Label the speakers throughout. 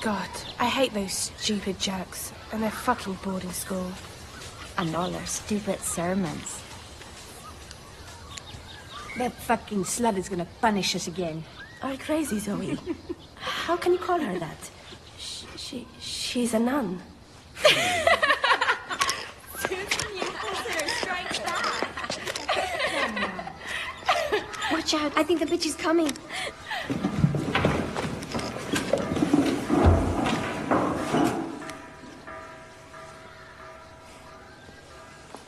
Speaker 1: God, I hate those stupid jerks and their fucking boarding school.
Speaker 2: And all their stupid sermons.
Speaker 3: That fucking slut is gonna punish us again.
Speaker 1: Are you crazy, Zoe? How can you call her that? She's a nun.
Speaker 2: Watch out, I think the bitch is coming.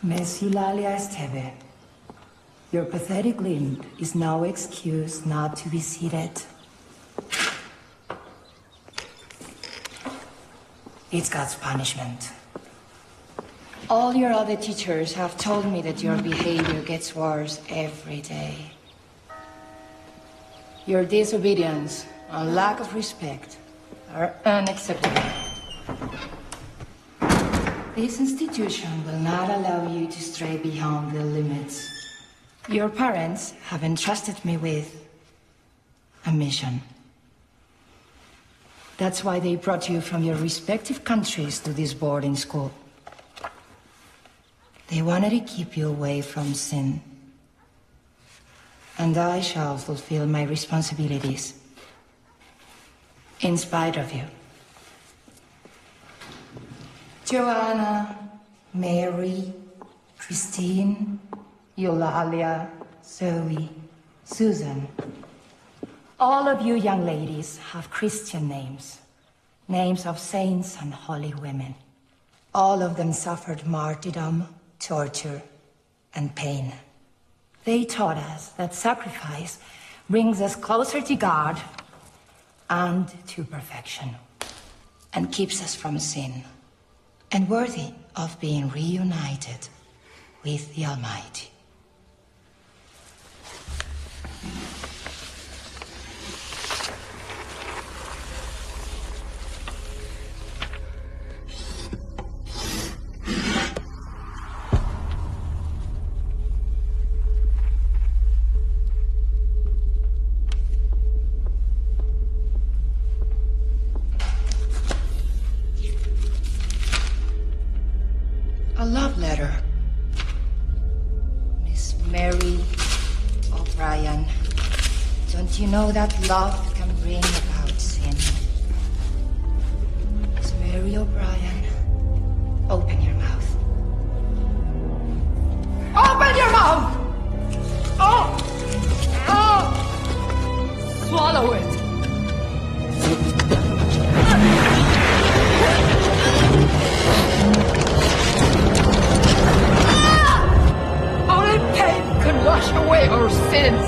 Speaker 4: Miss Eulalia Esteve, your pathetic limp is no excuse not to be seated. It's God's punishment. All your other teachers have told me that your behavior gets worse every day. Your disobedience and lack of respect are unacceptable. This institution will not allow you to stray beyond the limits. Your parents have entrusted me with a mission. That's why they brought you from your respective countries to this boarding school. They wanted to keep you away from sin. And I shall fulfill my responsibilities, in spite of you. Joanna, Mary, Christine, Eulalia, Zoe, Susan. All of you young ladies have Christian names. Names of saints and holy women. All of them suffered martyrdom, torture, and pain. They taught us that sacrifice brings us closer to God and to perfection, and keeps us from sin, and worthy of being reunited with the Almighty. A love letter. Miss Mary O'Brien. Don't you know that love can bring about sin? Miss Mary O'Brien, open your mouth. Open your mouth! Oh! Oh! Swallow it! Wash away our sins.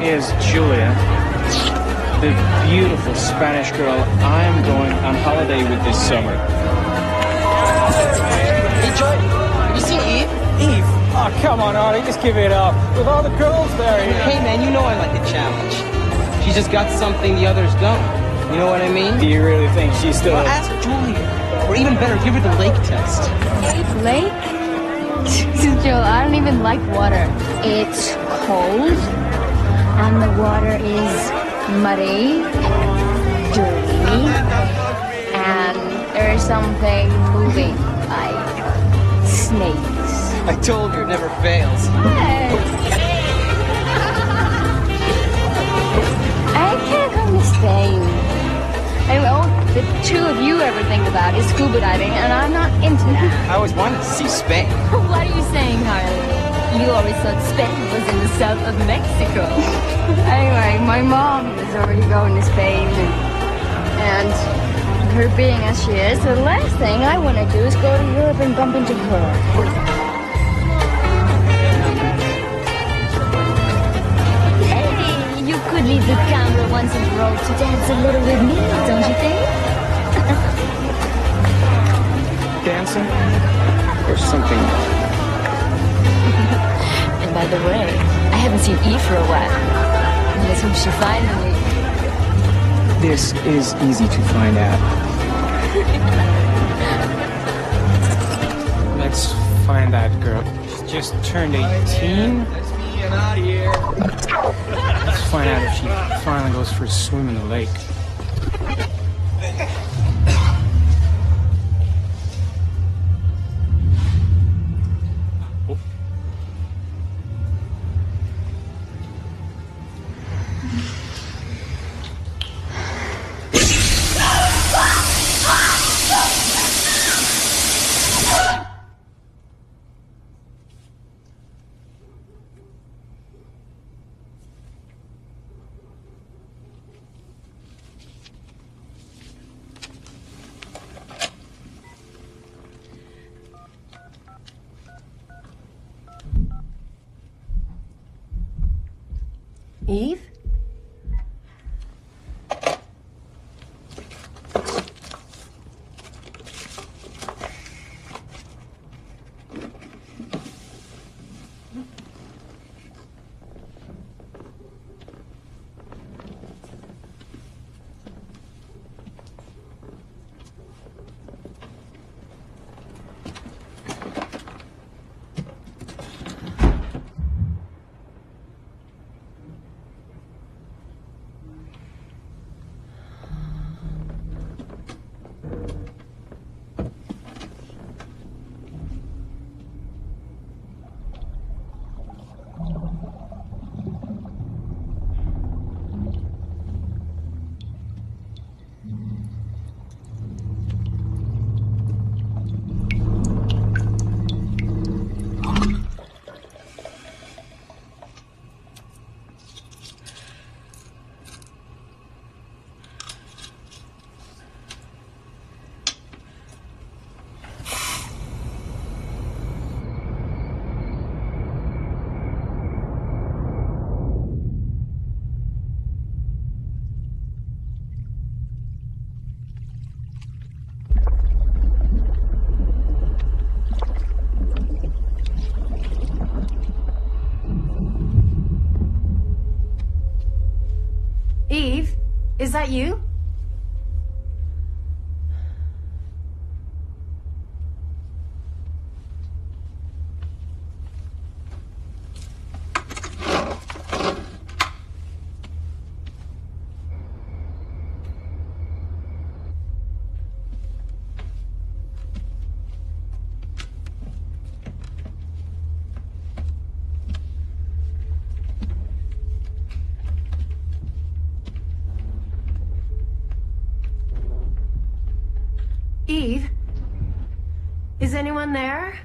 Speaker 5: Is Julia, the beautiful Spanish girl I'm going on holiday with this summer.
Speaker 6: Hey, Joy, have you seen Eve?
Speaker 5: Eve? Oh, come on, Artie, just give it up. With all the girls there, you know.
Speaker 6: Hey, man, you know I like a challenge. She's just got something the others don't. You know what I mean?
Speaker 5: Do you really think she's still...
Speaker 6: Well, ask Julia. Or even better, give her the lake test.
Speaker 2: Lake? Joe, I don't even like water. It's cold. And the water is muddy, dirty, and there's something moving, like snakes.
Speaker 6: I told you, it never fails.
Speaker 2: Hey. the two of you ever think about is scuba diving, and I'm not into that.
Speaker 6: I always wanted to see Spain.
Speaker 2: What are you saying, Harley? You always thought Spain was in the south of Mexico. Anyway, my mom is already going to Spain, and her being as she is, the last thing I want to do is go to Europe and bump into her. You could leave the camera once in a row to dance a little with me, don't you think?
Speaker 5: Dancing? Or something?
Speaker 2: And by the way, I haven't seen Eve for a while. Let's hope she finally...
Speaker 5: This is easy to find out. Let's find that girl. She just turned 18. Let's find out if she finally goes for a swim in the lake.
Speaker 1: Eve? Eve, is that you? Eve? Is anyone there?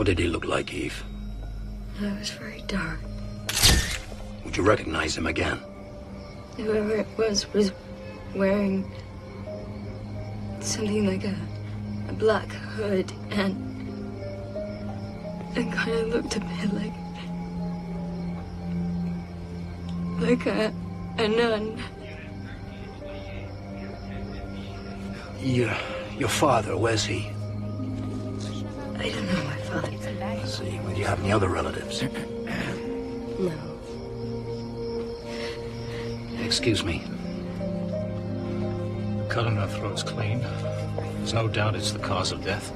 Speaker 7: What did he look like, Eve?
Speaker 2: It was very dark.
Speaker 7: Would you recognize him again?
Speaker 2: Whoever it was wearing something like a black hood and it kind of looked a bit like a nun.
Speaker 7: Your father, where's he?
Speaker 2: I don't know my father.
Speaker 7: I see. Well, do you have any other relatives?
Speaker 2: No.
Speaker 7: Excuse me.
Speaker 8: Cut in her throat's clean. There's no doubt it's the cause of death.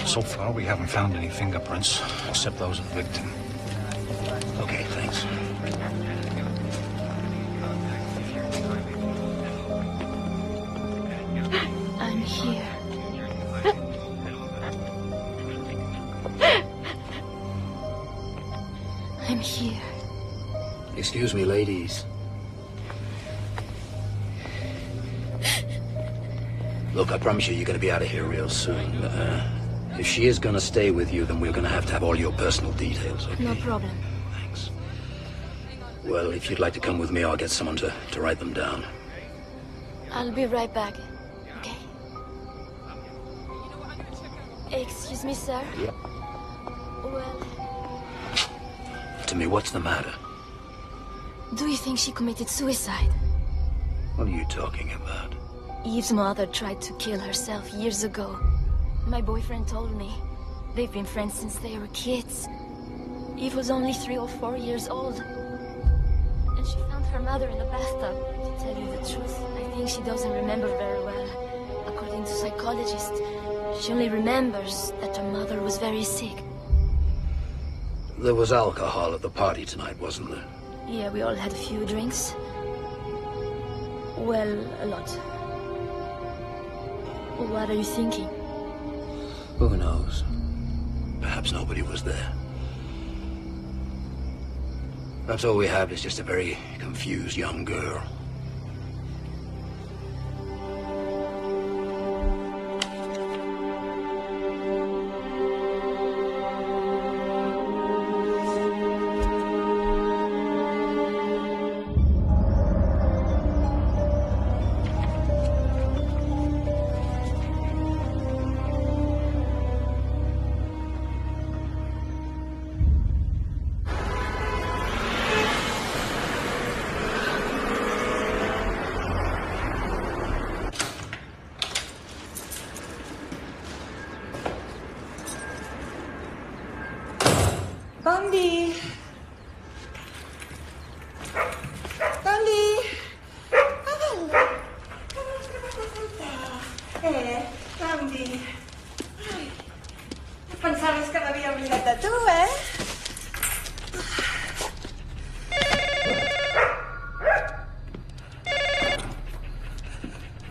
Speaker 8: So far, we haven't found any fingerprints, except those of the victim.
Speaker 7: Okay, thanks.
Speaker 2: I'm here. I'm here.
Speaker 7: Excuse me, ladies. Look, I promise you, you're going to be out of here real soon. If she is going to stay with you, then we're going to have all your personal details, okay?
Speaker 2: No problem.
Speaker 7: Thanks. Well, if you'd like to come with me, I'll get someone to write them down.
Speaker 2: I'll be right back. Okay? Excuse me, sir?
Speaker 7: Yep.
Speaker 2: Well,
Speaker 7: To me, what's the matter?
Speaker 2: do you think she committed suicide?
Speaker 7: What are you talking about?
Speaker 2: Eve's mother tried to kill herself years ago. My boyfriend told me. They've been friends since they were kids. Eve was only 3 or 4 years old. And she found her mother in the bathtub. To tell you the truth, I think she doesn't remember very well. According to psychologists, she only remembers that her mother was very sick.
Speaker 7: There was alcohol at the party tonight, wasn't there?
Speaker 2: Yeah, we all had a few drinks. Well, a lot. What are you thinking?
Speaker 7: Who knows? Perhaps nobody was there. Perhaps all we have is just a very confused young girl.
Speaker 4: Bundy! Bundy! Bundy. Ay, pensabas que m'havia oblidat de tu,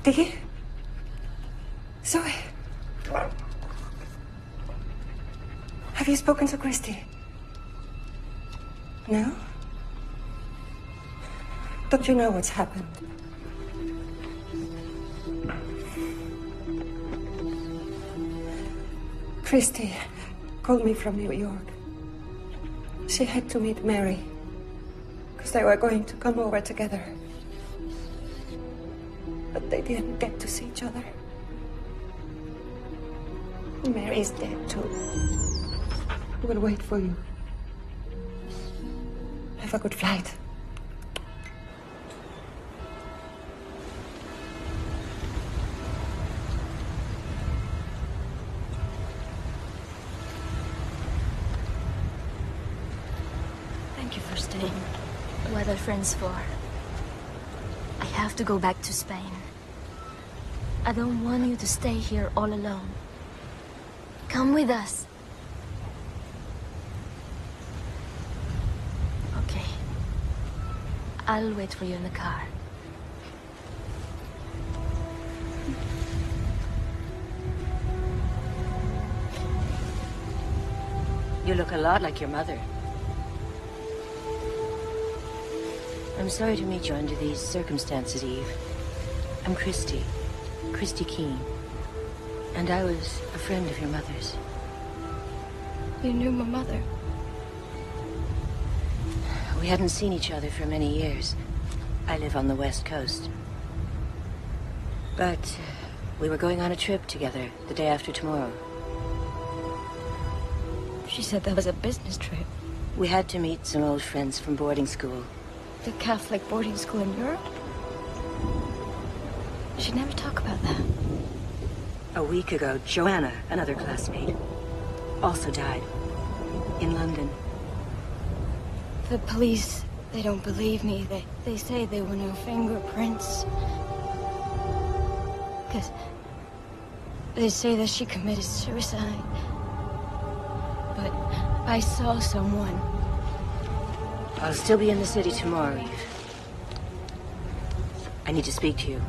Speaker 4: Diggy? Zoe? Have you spoken to Christy? No? Don't you know what's happened? Christy called me from New York. She had to meet Mary, because they were going to come over together. But they didn't get to see each other. Mary's dead, too. We'll wait for you. Have a good flight.
Speaker 2: Thank you for staying. What are friends for? I have to go back to Spain. I don't want you to stay here all alone. Come with us. Okay. I'll wait for you in the car.
Speaker 1: You look a lot like your mother. I'm sorry to meet you under these circumstances, Eve. I'm Christy Keene. And I was a friend of your mother's.
Speaker 2: You knew my mother.
Speaker 1: We hadn't seen each other for many years. I live on the West Coast. But we were going on a trip together the day after tomorrow.
Speaker 2: She said that was a business trip.
Speaker 1: We had to meet some old friends from boarding school.
Speaker 2: The Catholic boarding school in Europe? She'd never talk about that.
Speaker 1: A week ago, Joanna, another classmate, also died. In London.
Speaker 2: The police, they don't believe me. They say there were no fingerprints. Because they say that she committed suicide. But I saw someone.
Speaker 1: I'll still be in the city tomorrow, Eve. I need to speak to you.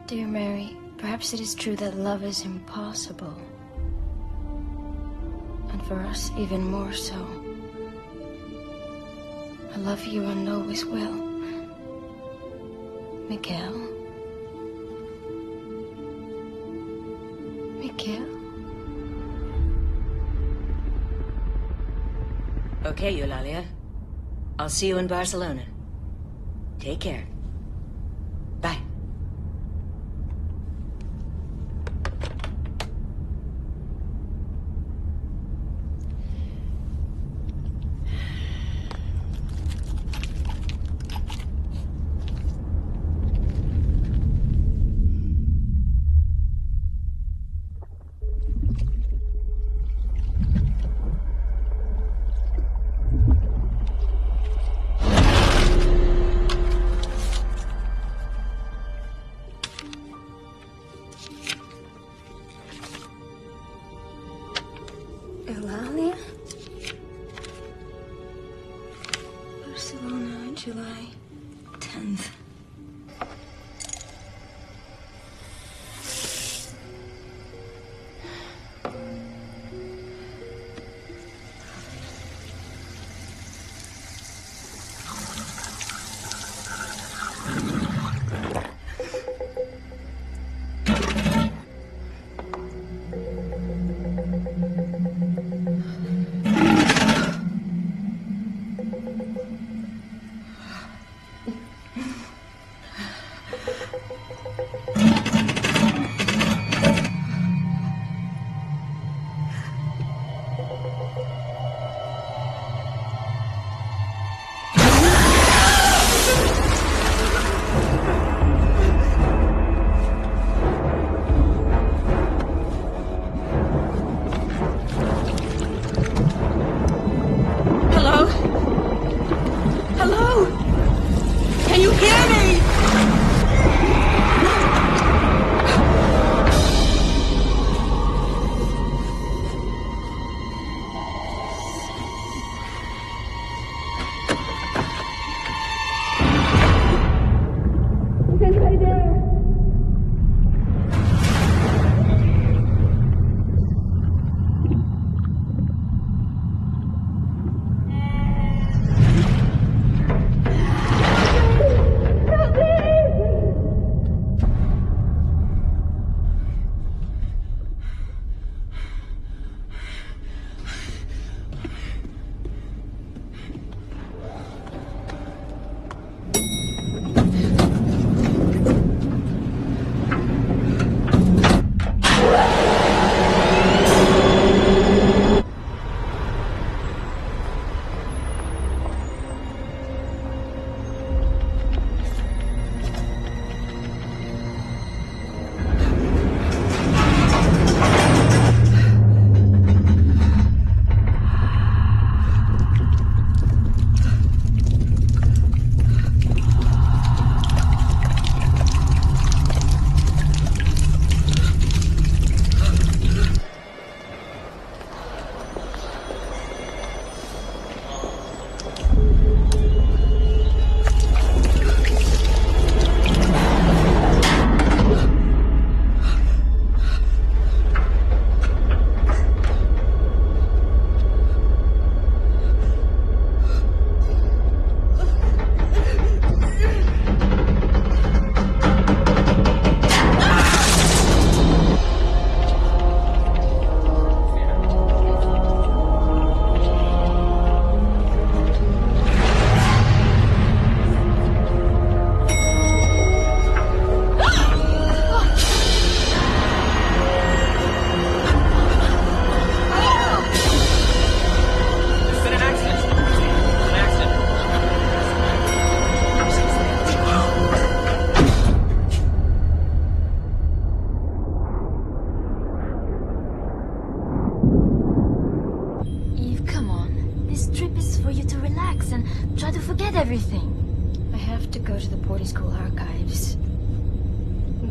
Speaker 2: Dear Mary, perhaps it is true that love is impossible. And for us, even more so. I love you and always will. Miguel. Miguel?
Speaker 1: Okay, Eulalia. I'll see you in Barcelona. Take care. Bye.
Speaker 2: Eulalia? Barcelona, July 10th.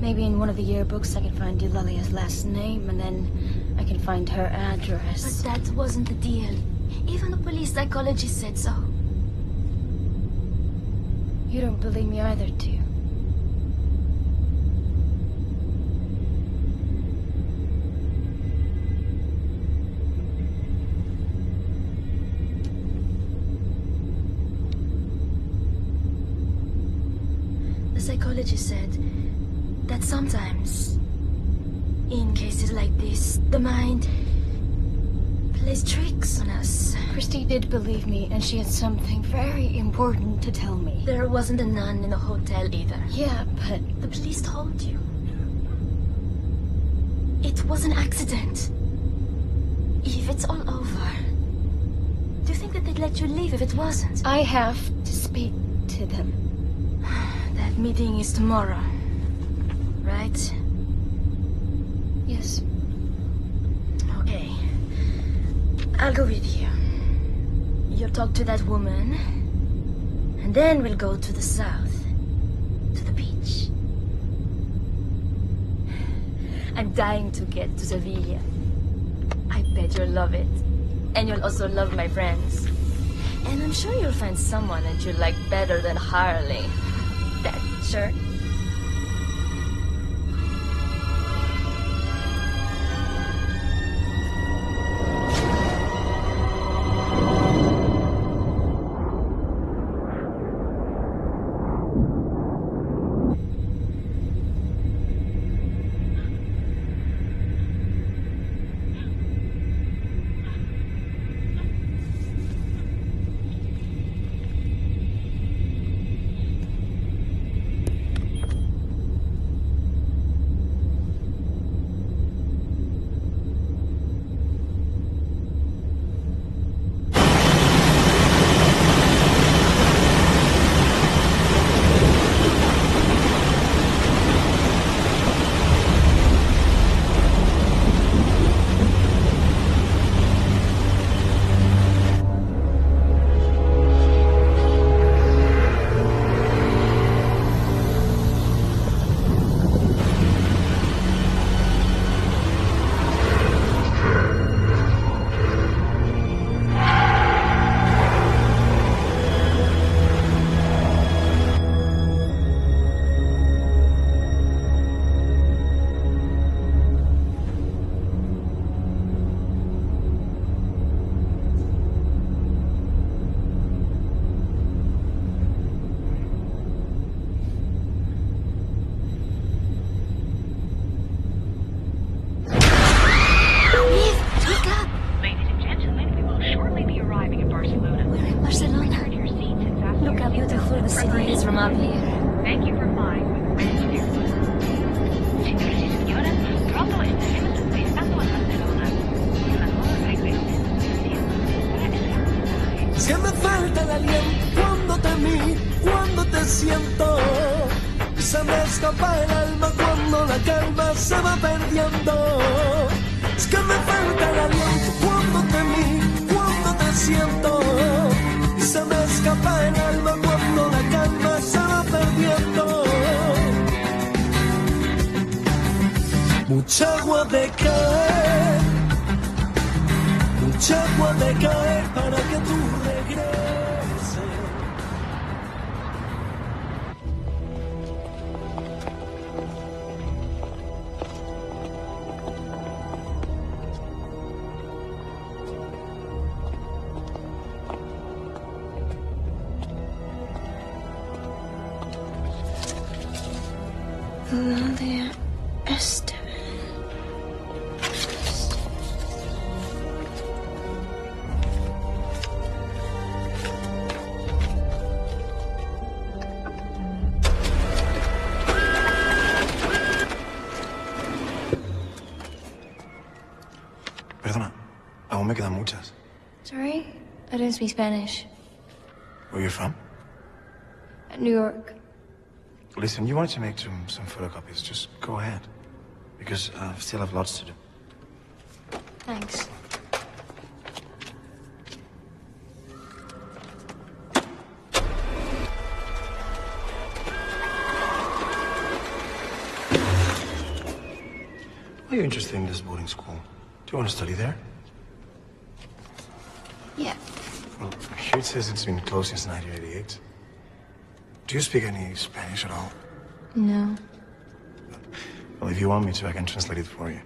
Speaker 2: Maybe in one of the yearbooks I can find Eulalia's last name, and then I can find her address.
Speaker 9: But that wasn't the deal. Even the police psychologist said so.
Speaker 2: You don't believe me either, do you?
Speaker 9: The psychologist said that sometimes, in cases like this, the mind plays tricks on us.
Speaker 2: Christy did believe me, and she had something very important to tell me.
Speaker 9: There wasn't a nun in the hotel either.
Speaker 2: Yeah, but...
Speaker 9: The police told you. It was an accident. If it's all over, do you think that they'd let you leave if it wasn't?
Speaker 2: I have to speak to them.
Speaker 9: That meeting is tomorrow, right?
Speaker 2: Yes.
Speaker 9: Okay. I'll go with you. You'll talk to that woman, and then we'll go to the south, to the beach. I'm dying to get to Sevilla. I bet you'll love it. And you'll also love my friends. And I'm sure you'll find someone that you like better than Harley. That jerk.
Speaker 10: Que me falta el aliento cuando te miro, cuando te siento. Se me escapa el alma cuando la calma se va perdiendo. Es que me falta el aliento cuando te miro, cuando te siento. Y se me escapa el alma cuando la calma se va perdiendo. Mucha agua de caer, mucha agua de caer para que tú regreses.
Speaker 2: Eulalia Esteban.
Speaker 11: Perdona, aún me quedan muchas.
Speaker 2: Sorry, I don't speak Spanish.
Speaker 11: Where are you from?
Speaker 2: New York.
Speaker 11: Listen, you wanted to make some photocopies. Just go ahead. Because I still have lots to do.
Speaker 2: Thanks.
Speaker 11: Are you interested in this boarding school? Do you want to study there?
Speaker 2: Yeah.
Speaker 11: Well, here it says it's been closed since 1988. Do you speak any Spanish at all?
Speaker 2: No.
Speaker 11: Well, if you want me to, I can translate it for you.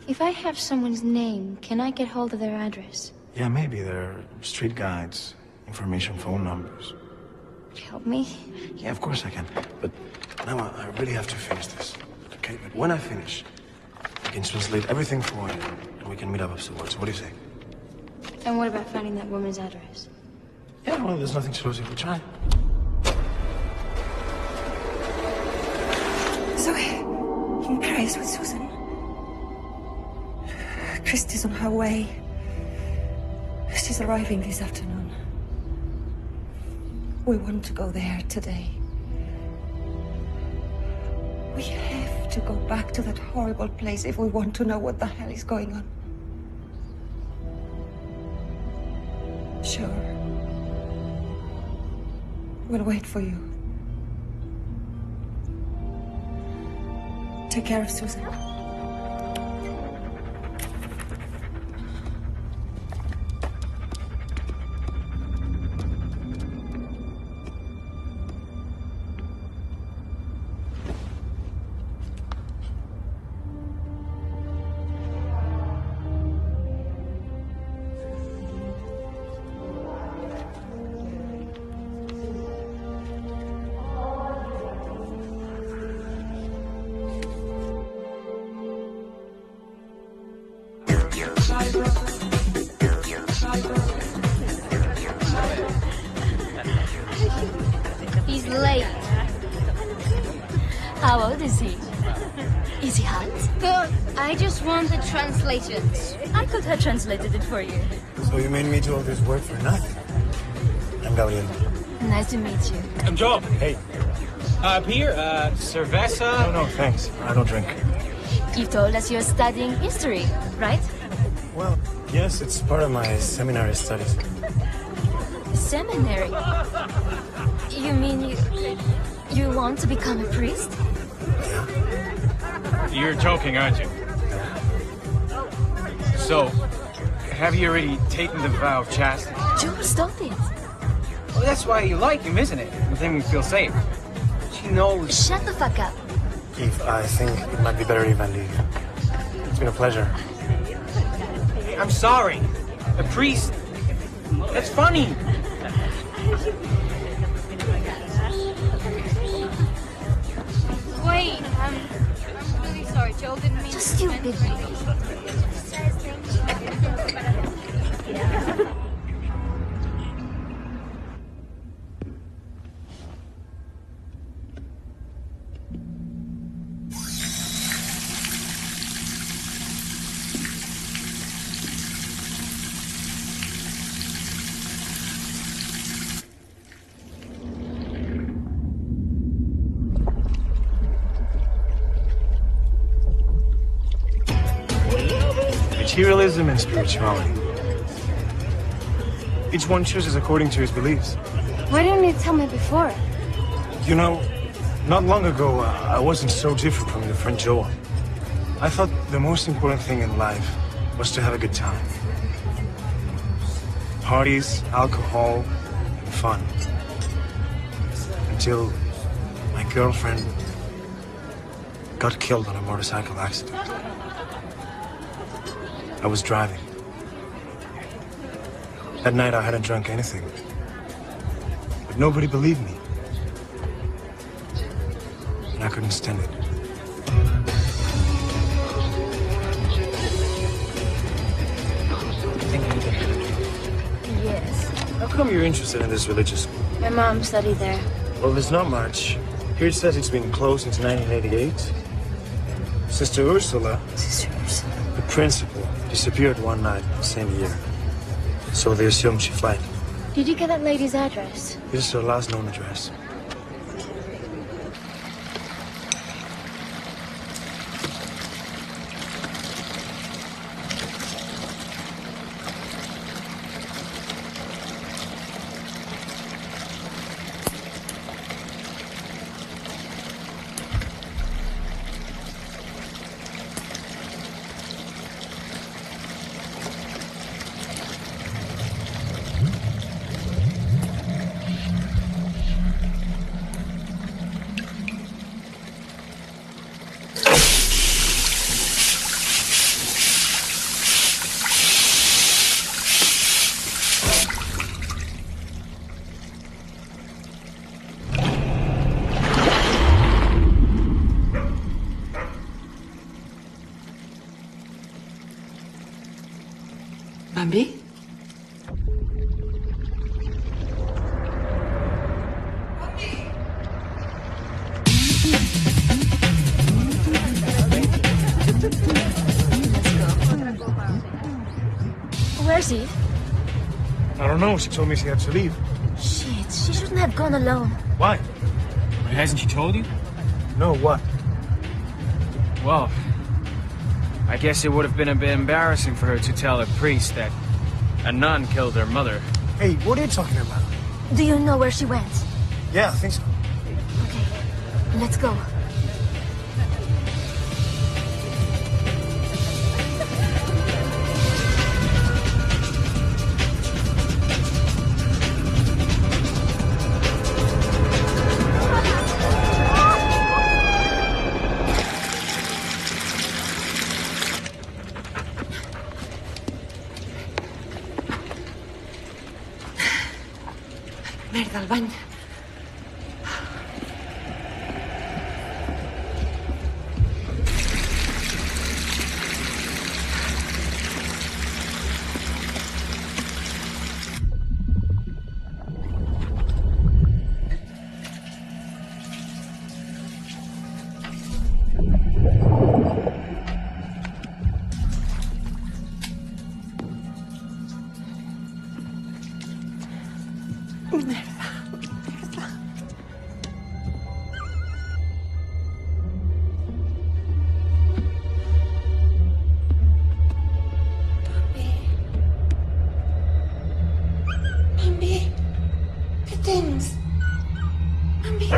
Speaker 2: If I have someone's name, can I get hold of their address?
Speaker 11: Yeah, maybe. There are street guides, information, phone numbers.
Speaker 2: Would you help me?
Speaker 11: Yeah, of course I can. But now I really have to finish this. Okay, but when I finish, I can translate everything for you, and we can meet up afterwards. What do you say?
Speaker 2: And what about finding that woman's address?
Speaker 11: Yeah, well, there's nothing to lose if we try.
Speaker 4: Zoe, in Paris with Susan. Christy's on her way. She's arriving this afternoon. We want to go there today. We have to go back to that horrible place if we want to know what the hell is going on. Sure. We'll wait for you. Take care of Susan.
Speaker 9: He's late. How old is he? Is he hot?
Speaker 2: Good. I just want the translations.
Speaker 9: I could have translated it for you.
Speaker 11: So you made me do all this work for nothing? I'm Gabriel.
Speaker 9: Nice to meet you.
Speaker 5: I'm Joe.
Speaker 11: Hey.
Speaker 5: Beer, cerveza.
Speaker 11: No, thanks. I don't drink.
Speaker 9: You told us you're studying history, right?
Speaker 11: Well, yes, it's part of my seminary studies.
Speaker 9: Seminary? You mean you want to become a priest?
Speaker 5: You're joking, aren't you? So, have you already taken the vow of chastity?
Speaker 9: Joe, stop it.
Speaker 5: Well, that's why you like him, isn't it? With him you feel safe. She knows.
Speaker 9: Shut the fuck up.
Speaker 11: Eve, I think it might be better if I leave. It's been a pleasure.
Speaker 5: I'm sorry. A priest. That's funny.
Speaker 2: Wait, I'm really sorry. Joel didn't mean
Speaker 9: Just you, big baby.
Speaker 11: Materialism and spirituality. Each one chooses according to his beliefs.
Speaker 2: Why didn't you tell me before?
Speaker 11: You know, not long ago, I wasn't so different from your friend Joel. I thought the most important thing in life was to have a good time. Parties, alcohol, and fun. Until my girlfriend got killed in a motorcycle accident. I was driving. That night I hadn't drunk anything. But nobody believed me. And I couldn't stand it.
Speaker 2: Yes.
Speaker 11: How come you're interested in this religious school?
Speaker 2: My mom studied there.
Speaker 11: Well, there's not much. Here it says it's been closed since 1988. Sister Ursula, the principal, disappeared one night the same year. So they assumed she fled.
Speaker 2: Did you get that lady's address?
Speaker 11: This is her last known address.
Speaker 9: Where's he?
Speaker 11: I don't know. She told me she had to leave.
Speaker 9: Shit, she shouldn't have gone alone.
Speaker 11: Why?
Speaker 5: Hasn't she told you?
Speaker 11: No, what?
Speaker 5: Well, I guess it would have been a bit embarrassing for her to tell a priest that a nun killed her mother.
Speaker 11: Hey, what are you talking about?
Speaker 9: Do you know where she went?
Speaker 11: Yeah, I think so.
Speaker 9: Okay, let's go.
Speaker 3: Merda, al bany.
Speaker 4: Mami, ¿qué tienes? Mami.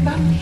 Speaker 4: Mami.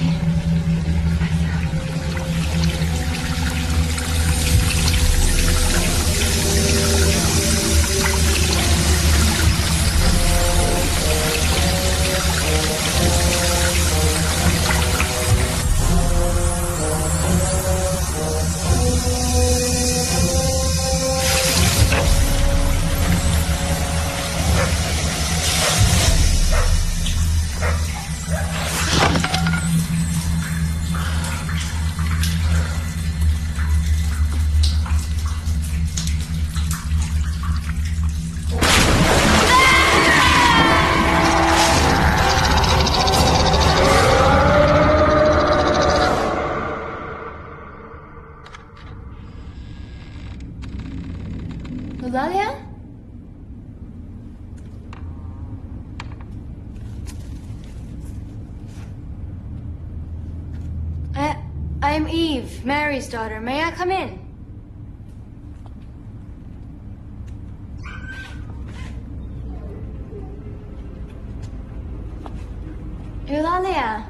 Speaker 2: Eulalia? I'm Eve, Mary's daughter. May I come in? Eulalia.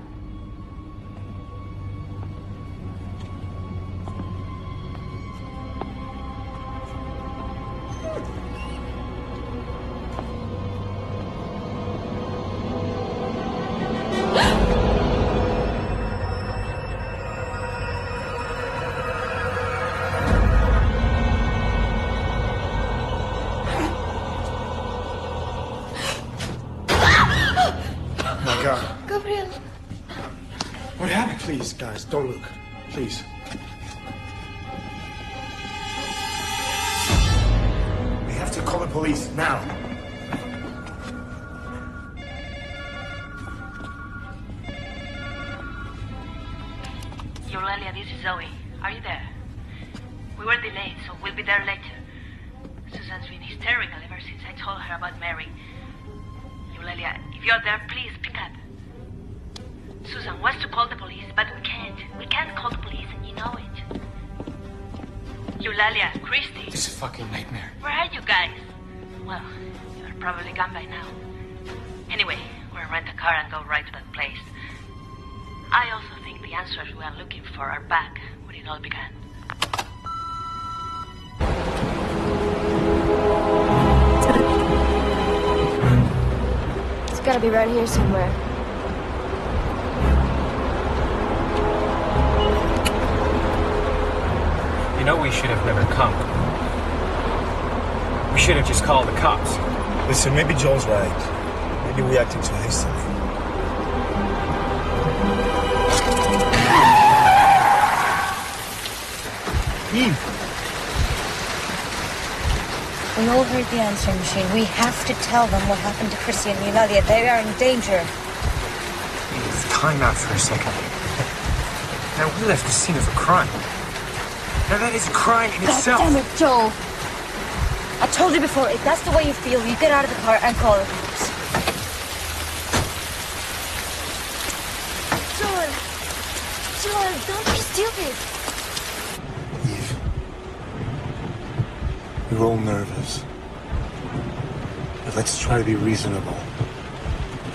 Speaker 11: My God.
Speaker 2: Gabriel.
Speaker 11: What happened? Please, guys, don't look. Please. We have to call the police now.
Speaker 12: Eulalia, this is Zoe. Are you there? We were delayed, so we'll be there later. Susan's been hysterical ever since I told her about Mary. Eulalia, if you're there, please pick up. Susan wants to call the police, but we can't. We can't call the police, and you know it. Eulalia, Christy.
Speaker 5: This is a fucking nightmare.
Speaker 12: Where are you guys? Well, you're probably gone by now. Anyway, we'll rent a car and go right to that place. I also think the answers we are looking for are back when it all began.
Speaker 2: It's gotta be right here somewhere.
Speaker 5: You know we should have never come. We should have just called the cops.
Speaker 11: Listen, maybe Joel's right. Maybe we acted too hastily. Eve!
Speaker 2: We all heard the answering machine. We have to tell them what happened to Chrissy and Eulalia. They are in danger.
Speaker 11: Time out for a second. Now, we left the scene of a crime. Now, that is a crime in itself.
Speaker 2: God damn it, Joel. I told you before, if that's the way you feel, you get out of the car and call the cops. Joel, don't be stupid.
Speaker 11: Eve, we're all nervous. But let's try to be reasonable.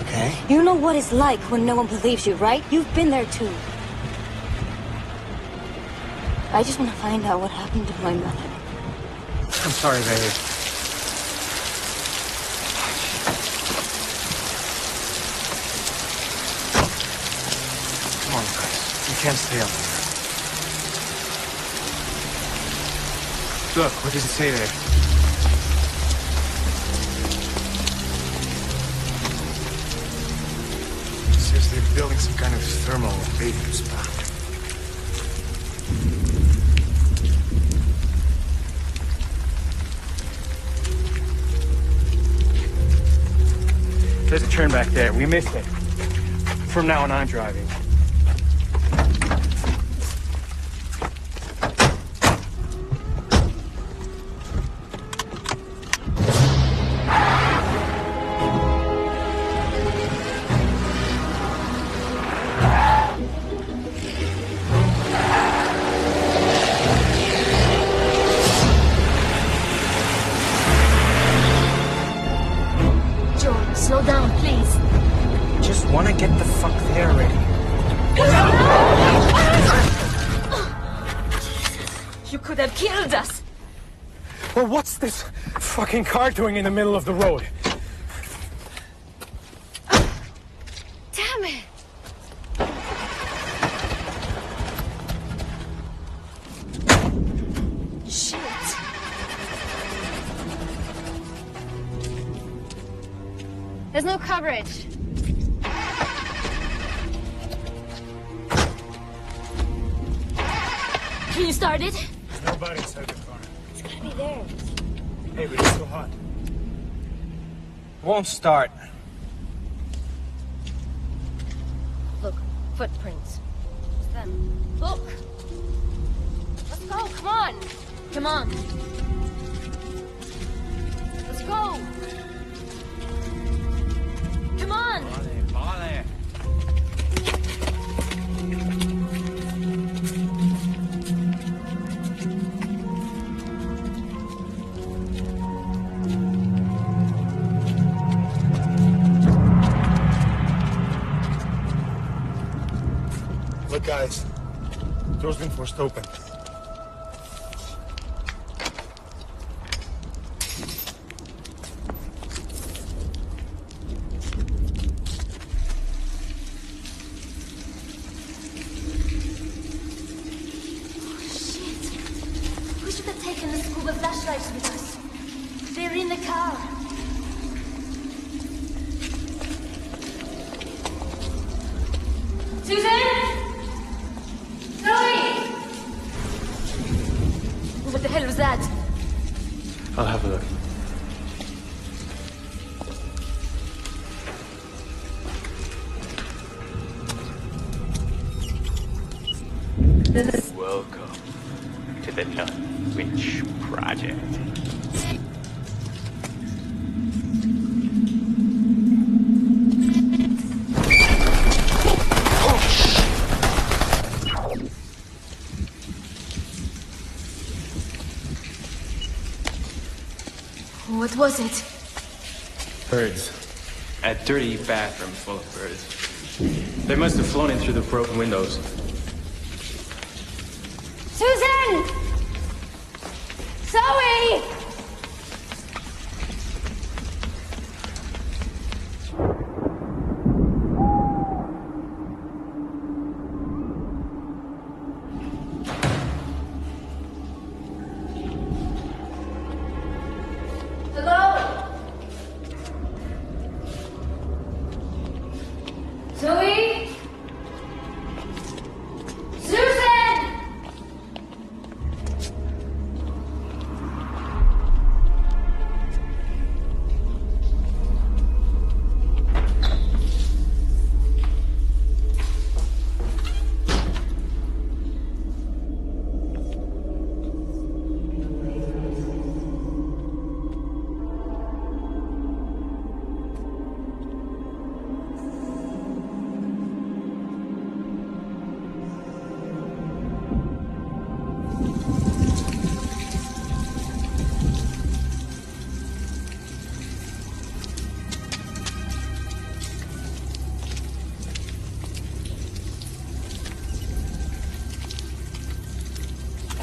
Speaker 11: Okay?
Speaker 2: You know what it's like when no one believes you, right? You've been there too. I just want to find out what happened to my mother.
Speaker 11: I'm sorry, baby. Come on, Chris. You can't stay up there. Look, what does it say there? It says they're building some kind of thermal bathing spa. There's a turn back there. We missed it. From now on, I'm driving.
Speaker 9: Slow down, please.
Speaker 11: Just want to get the fuck there already.
Speaker 9: You could have killed us.
Speaker 11: Well, what's this fucking car doing in the middle of the road?
Speaker 9: Damn it. Shit.
Speaker 2: There's no coverage.
Speaker 9: Can you start it?
Speaker 11: There's nobody inside the car.
Speaker 2: It's gotta be there.
Speaker 11: Hey, but it's so hot.
Speaker 6: Won't start.
Speaker 2: Look, footprints. It's them. Look! Let's go, come on!
Speaker 9: Come on.
Speaker 2: Let's go!
Speaker 9: Come on.
Speaker 5: Vale.
Speaker 11: Look, guys. Door's been forced open.
Speaker 9: Taken the scuba flashlights with us. They're in the car. Susan? Zoe! What the hell was that?
Speaker 11: I'll have a look.
Speaker 13: Welcome to the Nun Witch Project.
Speaker 9: What was it?
Speaker 5: Birds. A dirty bathroom full of birds. They must have flown in through the broken windows.
Speaker 2: Susan! Zoe!
Speaker 9: Hello? Zoe?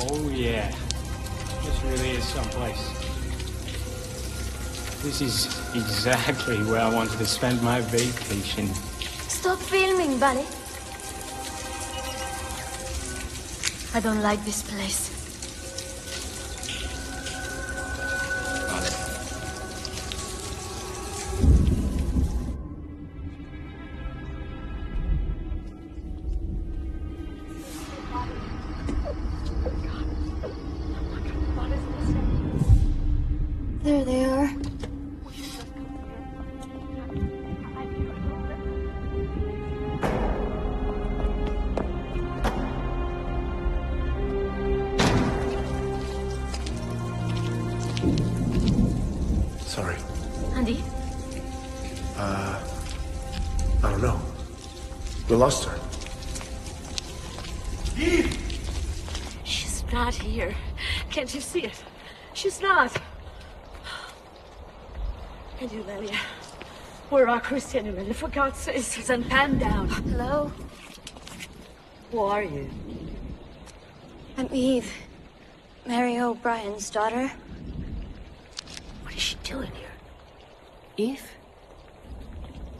Speaker 5: Oh, yeah. This really is someplace. This is exactly where I wanted to spend my vacation.
Speaker 9: Stop filming, Vale. I don't like this place.
Speaker 2: There they are.
Speaker 11: Sorry.
Speaker 9: Andy?
Speaker 11: I don't know. We lost her.
Speaker 14: She's not here. Can't you see it? She's not. And Eulalia. Where are Christy and Eulalia? For God's sake. Susan, calm down.
Speaker 2: Hello?
Speaker 14: Who are you?
Speaker 2: I'm Eve. Mary O'Brien's daughter.
Speaker 14: What is she doing here? Eve?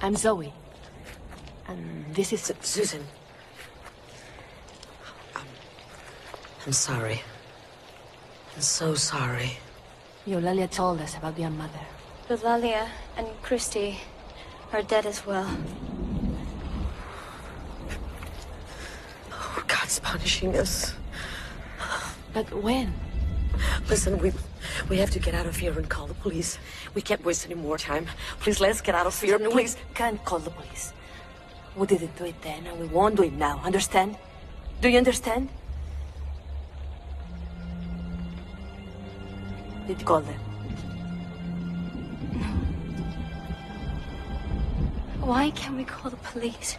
Speaker 14: I'm Zoe. And this is
Speaker 1: Susan. I'm sorry. I'm so sorry.
Speaker 14: Eulalia told us about your mother.
Speaker 2: Eulalia and Christy are dead as well.
Speaker 14: Oh, God's punishing us. But when?
Speaker 1: Listen, we have to get out of here and call the police. We can't waste any more time. Please, let's get out of here, please.
Speaker 14: We can't call the police. We didn't do it then, and we won't do it now. Understand? Do you understand? Did you call them?
Speaker 2: Why can't we call the police?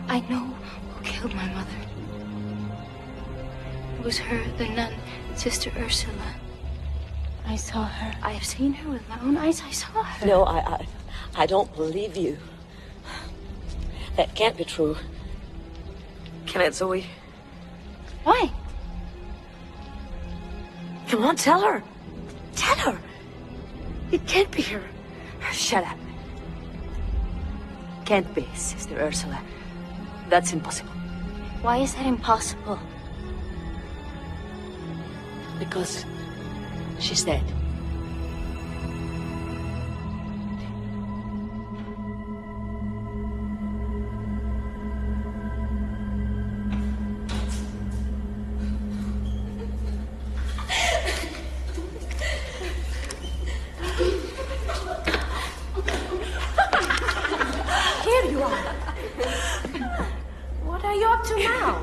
Speaker 2: I know who killed my mother. It was her, the nun, Sister Ursula. I saw her. I have seen her with my own eyes. I saw her.
Speaker 14: No, I don't believe you. That can't be true. Can it, Zoe?
Speaker 2: Why?
Speaker 14: Come on, tell her. Tell her. It can't be her. Shut up. Can't be, Sister Ursula. That's impossible.
Speaker 2: Why is that impossible?
Speaker 14: Because she's dead.
Speaker 3: Here you are. What are you up to now?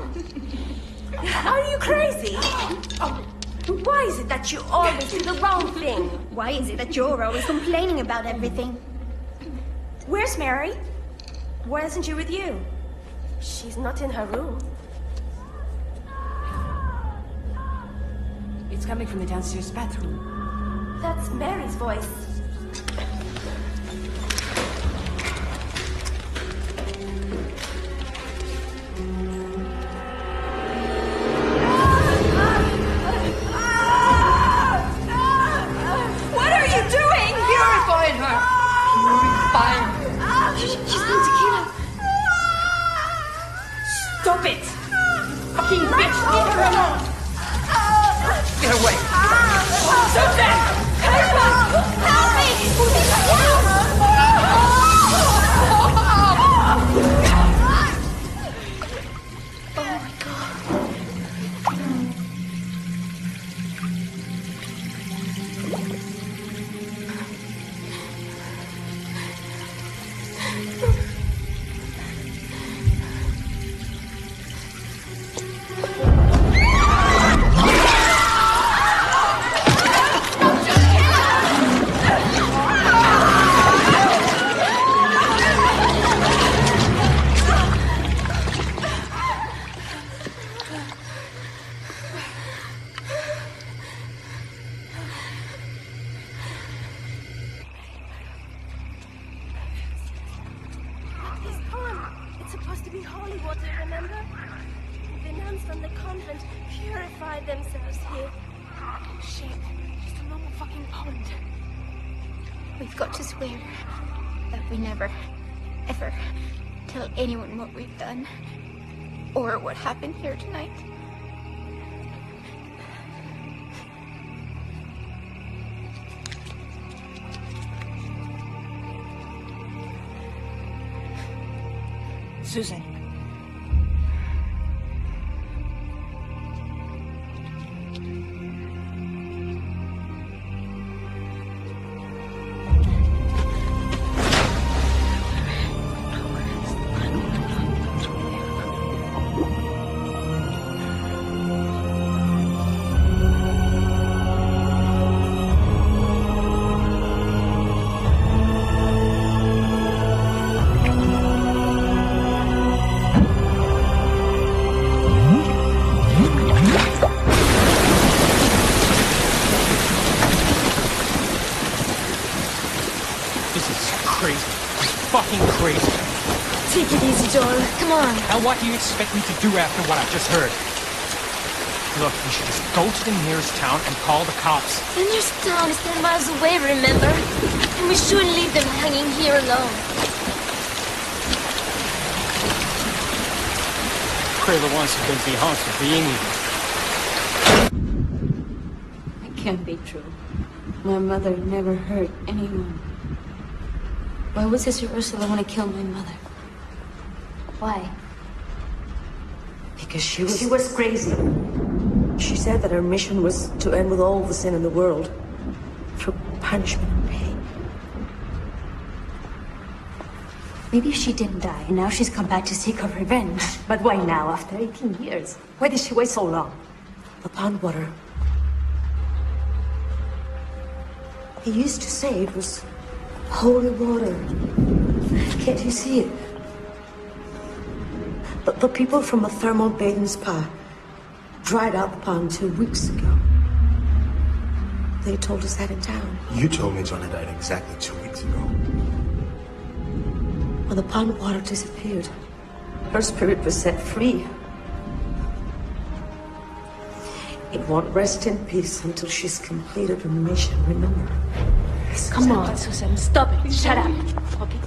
Speaker 3: Are you crazy? Oh, why is it that you always do the wrong thing?
Speaker 15: Why is it that you're always complaining about everything?
Speaker 3: Where's Mary? Why isn't she with you?
Speaker 15: She's not in her room.
Speaker 3: It's coming from the downstairs bathroom.
Speaker 15: That's Mary's voice.
Speaker 3: What are you doing? Purifying her. Purifying. She's going to kill her. Stop it! Fucking bitch! Leave her alone! Get away! Susan! Help us! Help me!
Speaker 2: Oh my God.
Speaker 3: Stop
Speaker 15: purify themselves here.
Speaker 3: Shit. Just a normal fucking pond.
Speaker 15: We've got to swear that we never, ever tell anyone what we've done or what happened here tonight.
Speaker 4: Susan.
Speaker 9: Take it easy, Joel. Come on.
Speaker 5: Now what do you expect me to do after what I've just heard? Look, we should just go to the nearest town and call the cops.
Speaker 9: The nearest town is 10 miles away, remember? And we shouldn't leave them hanging here alone.
Speaker 5: We're the ones who've been behind for being here.
Speaker 2: It can't be true. My mother never hurt anyone. Why would Sister Ursula want to kill my mother? Why?
Speaker 14: Because she was crazy. She said that her mission was to end with all the sin in the world. Through punishment and pain.
Speaker 2: Maybe she didn't die, and now she's come back to seek her revenge.
Speaker 14: But why now, after 18 years? Why did she wait so long? The pond water. He used to say it was holy water. Can't you see it? The people from the thermal bathing spa dried out the pond 2 weeks ago. They told us that in town.
Speaker 11: You told me Johnny died exactly 2 weeks ago.
Speaker 14: When the pond water disappeared, her spirit was set free. It won't rest in peace until she's completed her mission, remember?
Speaker 2: Come on, Susan, stop it. Shut up. Okay?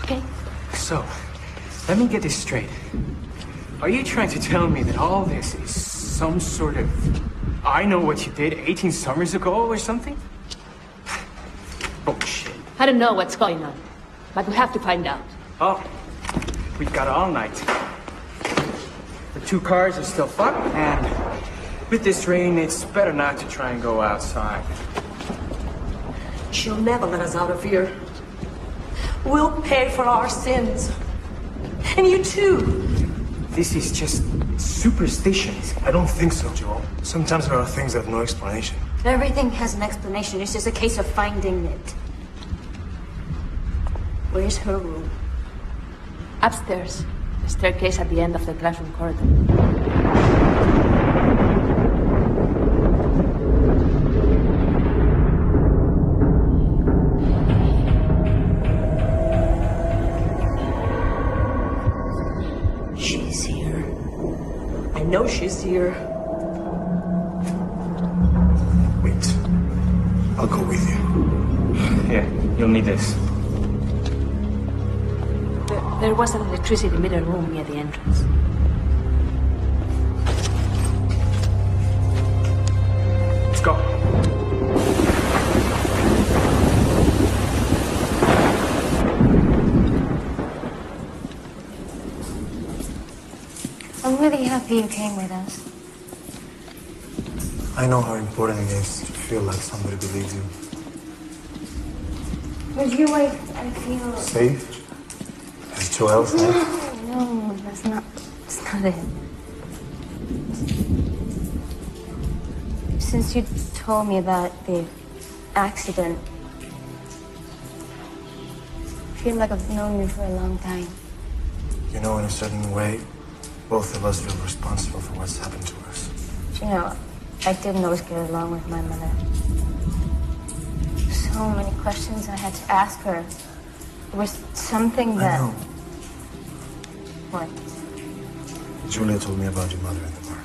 Speaker 2: Okay?
Speaker 5: So, let me get this straight. Are you trying to tell me that all this is some sort of I know what you did 18 summers ago or something? Bullshit.
Speaker 3: I don't know what's going on, but we have to find out.
Speaker 5: Oh, we've got all night. The 2 cars are still fucked, and with this rain, it's better not to try and go outside.
Speaker 14: She'll never let us out of here. We'll pay for our sins. And you too.
Speaker 5: This is just superstition.
Speaker 11: I don't think so, Joel. Sometimes there are things that have no explanation.
Speaker 2: Everything has an explanation. It's just a case of finding it. Where's her room?
Speaker 3: Upstairs. The staircase at the end of the classroom corridor.
Speaker 14: She's here. I know she's here.
Speaker 11: Wait. I'll go with you.
Speaker 5: Yeah, you'll need this.
Speaker 3: There was an electricity meter room near the entrance.
Speaker 5: Let's go.
Speaker 2: I'm really happy you came with us.
Speaker 11: I know how important it is to feel like somebody believes you.
Speaker 2: With you, I feel...
Speaker 11: Safe? As Joel said?
Speaker 2: No, that's not it. Since you told me about the accident, I feel like I've known you for a long time.
Speaker 11: You know, in a certain way, both of us feel responsible for what's happened to us.
Speaker 2: You know, I didn't always get along with my mother. So many questions I had to ask her. There was something that...
Speaker 11: I know.
Speaker 2: What?
Speaker 11: Julia told me about your mother in the bar.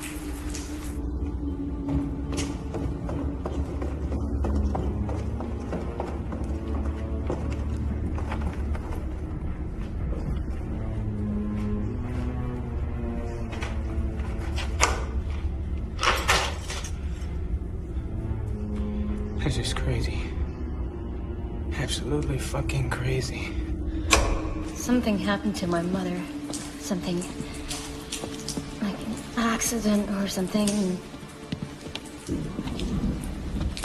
Speaker 5: This is crazy. Absolutely fucking crazy.
Speaker 9: Something happened to my mother. Something like an accident or something.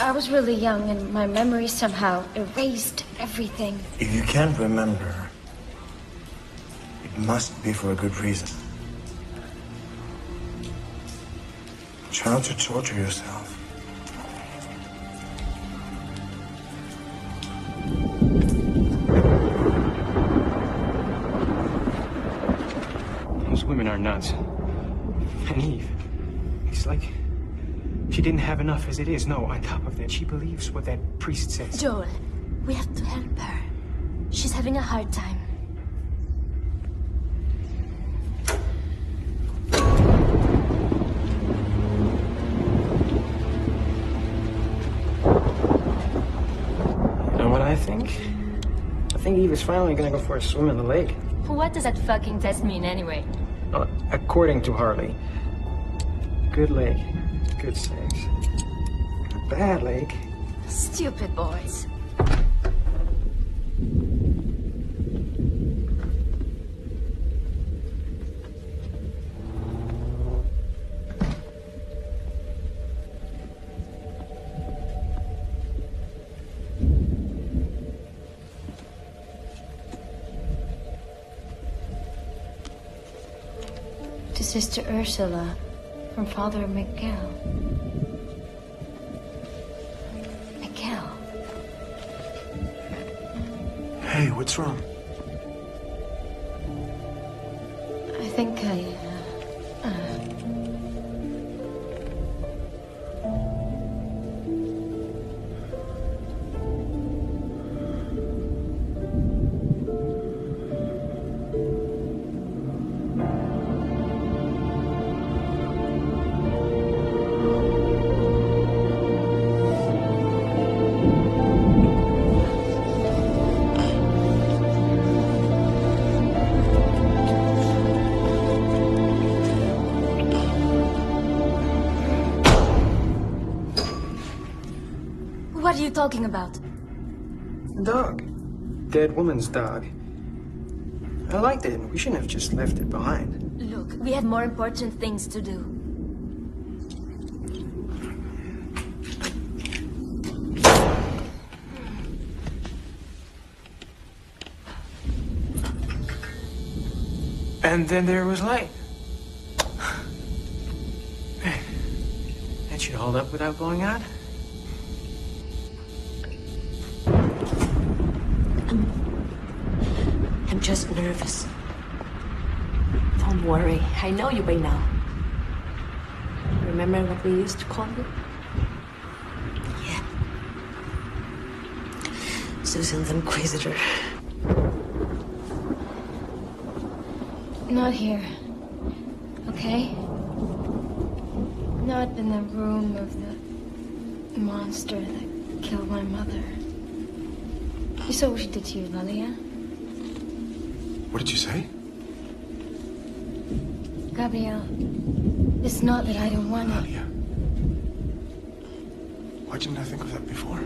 Speaker 9: I was really young and my memory somehow erased everything.
Speaker 11: If you can't remember, it must be for a good reason. Try not to torture yourself.
Speaker 5: Those women are nuts. And Eve, it's like she didn't have enough as it is. No, on top of that, she believes what that priest says.
Speaker 9: Joel, we have to help her. She's having a hard time.
Speaker 5: You know what I think? I think Eve is finally gonna go for a swim in the lake.
Speaker 9: What does that fucking test mean anyway?
Speaker 5: According to Harley, good lake, good sex. A bad lake.
Speaker 9: Stupid boys. To Sister Ursula from Father Miguel. Miguel.
Speaker 11: Hey, what's wrong?
Speaker 9: I think What are you talking about?
Speaker 5: A dog. Dead woman's dog. I liked it. We shouldn't have just left it behind.
Speaker 9: Look, we have more important things to do.
Speaker 5: And then there was light. That should hold up without blowing out.
Speaker 14: I'm just nervous. Don't worry. I know you by now. Remember what we used to call you? Yeah. Susan the Inquisitor.
Speaker 9: Not here. Okay? Not in the room of the monster that killed my mother. You saw what she did to you, Lalia?
Speaker 11: What did you say?
Speaker 9: Gabriel, it's not that I don't want it.
Speaker 11: Lalia. Why didn't I think of that before?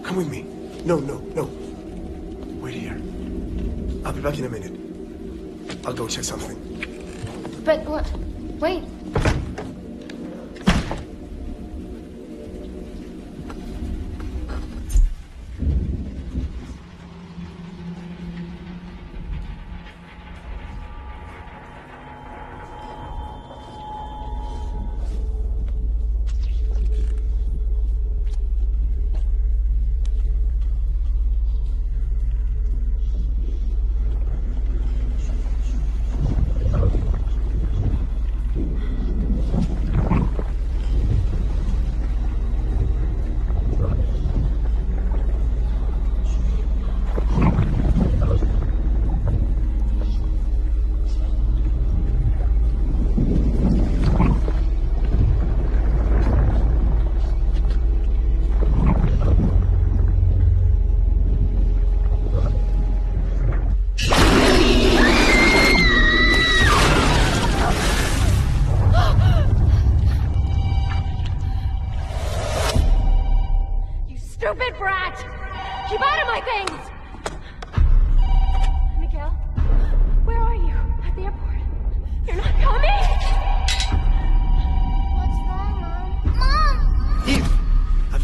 Speaker 11: Come with me. No. Wait here. I'll be back in a minute. I'll go check something.
Speaker 9: But what? Wait.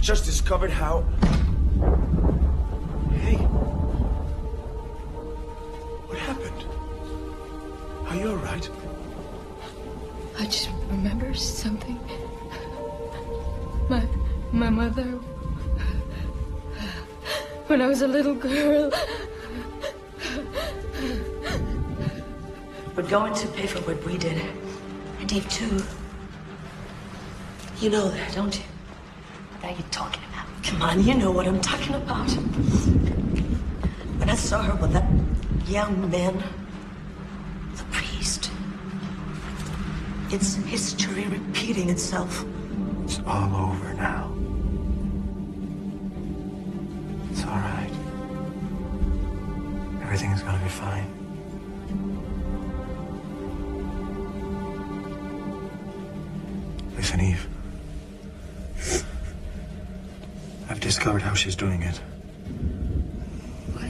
Speaker 11: just discovered how... Hey. What happened? Are you alright?
Speaker 2: I just remember something. My mother... When I was a little girl...
Speaker 14: We're going to pay for what we did. And Dave, too. You know that, don't you?
Speaker 1: What are you talking about?
Speaker 14: Come on, you know what I'm talking about. When I saw her with that young man, the priest, it's history repeating itself.
Speaker 11: It's all over now. It's all right. Everything is gonna be fine. Listen, Eve. I've discovered how she's doing it.
Speaker 2: What?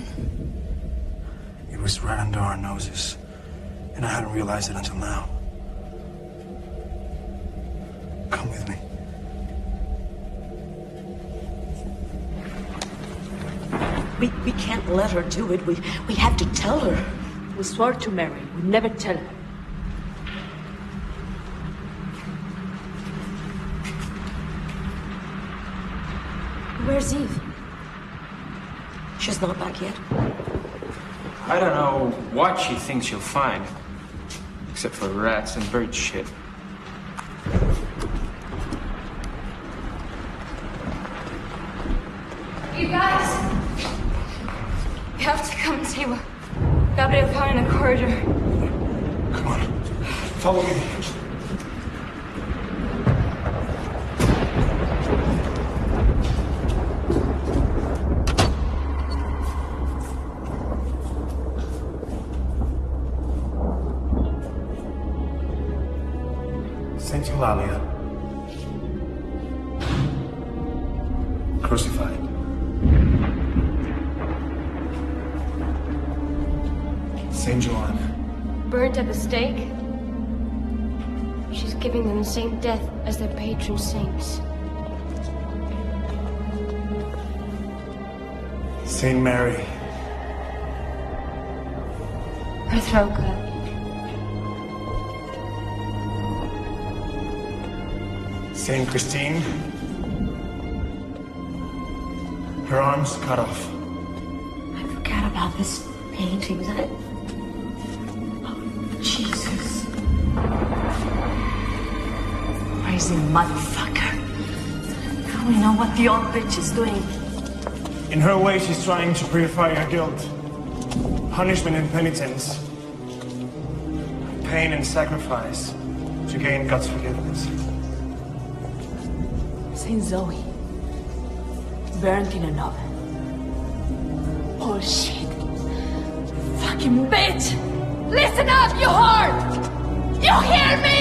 Speaker 11: It was right under our noses, and I hadn't realized it until now. Come with me.
Speaker 14: We can't let her do it. We have to tell her.
Speaker 12: We swore to Mary. We never tell her.
Speaker 1: Where's Eve?
Speaker 14: She's not back yet.
Speaker 5: I don't know what she thinks she'll find. Except for rats and bird shit.
Speaker 2: You guys! You have to come and see what Gabriel found in the corridor.
Speaker 11: Come on. Follow me. Saint Eulalia. Crucified. Saint Joanna.
Speaker 2: Burnt at the stake? She's giving them the same death as their patron saints.
Speaker 11: Saint Mary.
Speaker 2: Her throat cut.
Speaker 11: Saint Christine. Her arms cut off.
Speaker 14: I forgot about this painting. Oh, Jesus. Crazy motherfucker. Now we know what the old bitch is doing.
Speaker 11: In her way, she's trying to purify her guilt. Punishment and penitence. Pain and sacrifice to gain God's forgiveness.
Speaker 12: Saint Zoe. Burnt in an oven. Bullshit. Fucking bitch! Listen up, you whore! You hear me?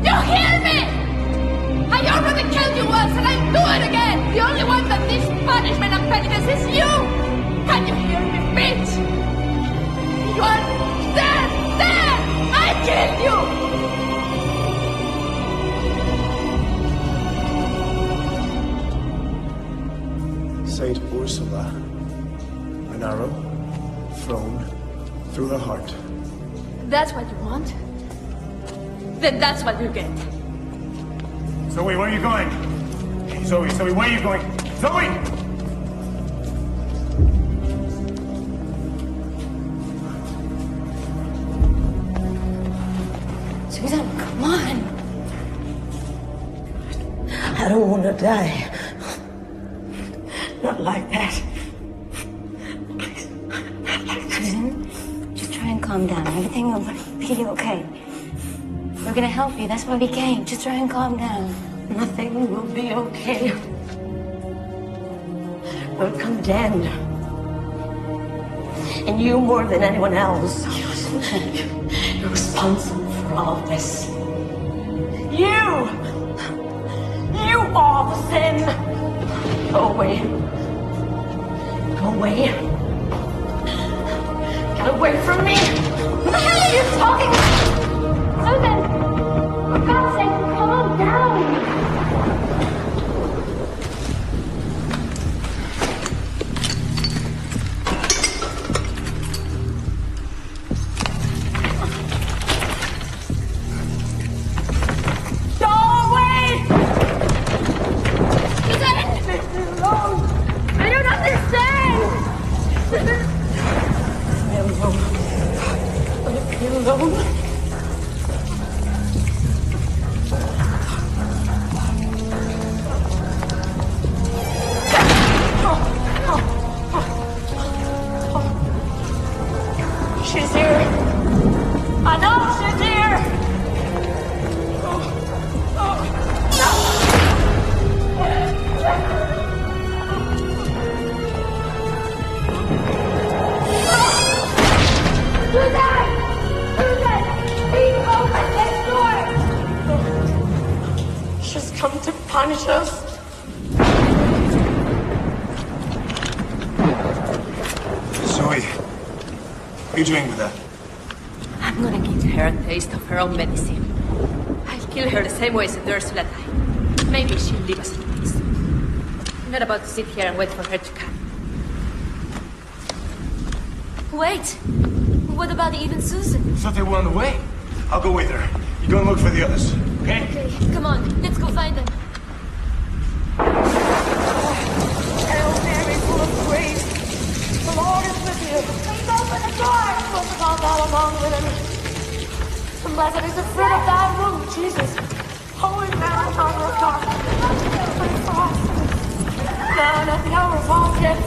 Speaker 12: You hear me? I already killed you once and I'll do it again! The only one that needs punishment and penitence is you! Can you hear me, bitch? You are dead! Dead! I killed you!
Speaker 11: Saint Ursula. An arrow thrown through her heart.
Speaker 12: That's what you want? Then that's what you get.
Speaker 11: Zoe, where are you going? Zoe, where are you going? Zoe!
Speaker 14: Susan, come on. I don't want to die. Not like that.
Speaker 1: Susan, just try and calm down. Everything will be okay. We're gonna help you. That's why we came. Just try and calm down.
Speaker 14: Nothing will be okay. We're condemned. And you more than anyone else. You're responsible for all of this. You! You are the sin! Go away. Go away. Get away from me! What the hell are you talking about?
Speaker 2: Susan! For God's sake, calm down!
Speaker 14: punish us?
Speaker 11: Zoe, what are you doing with that?
Speaker 12: I'm gonna give her a taste of her own medicine. I'll kill her the same way as Ursula died. Maybe she'll leave us in peace. I'm not about to sit here and wait for her to come.
Speaker 9: Wait! What about even Susan?
Speaker 11: I thought they were on the way. I'll go with her. You go and look for the others, okay?
Speaker 9: Okay, come on, let's go find them.
Speaker 14: Hail Mary, full of grace. The Lord is with you. Please open the door. Blessed art thou among women. And blessed is the fruit of thy womb, Jesus. Holy Mary, Mother of God. Pray for us. Now and at the hour of our death.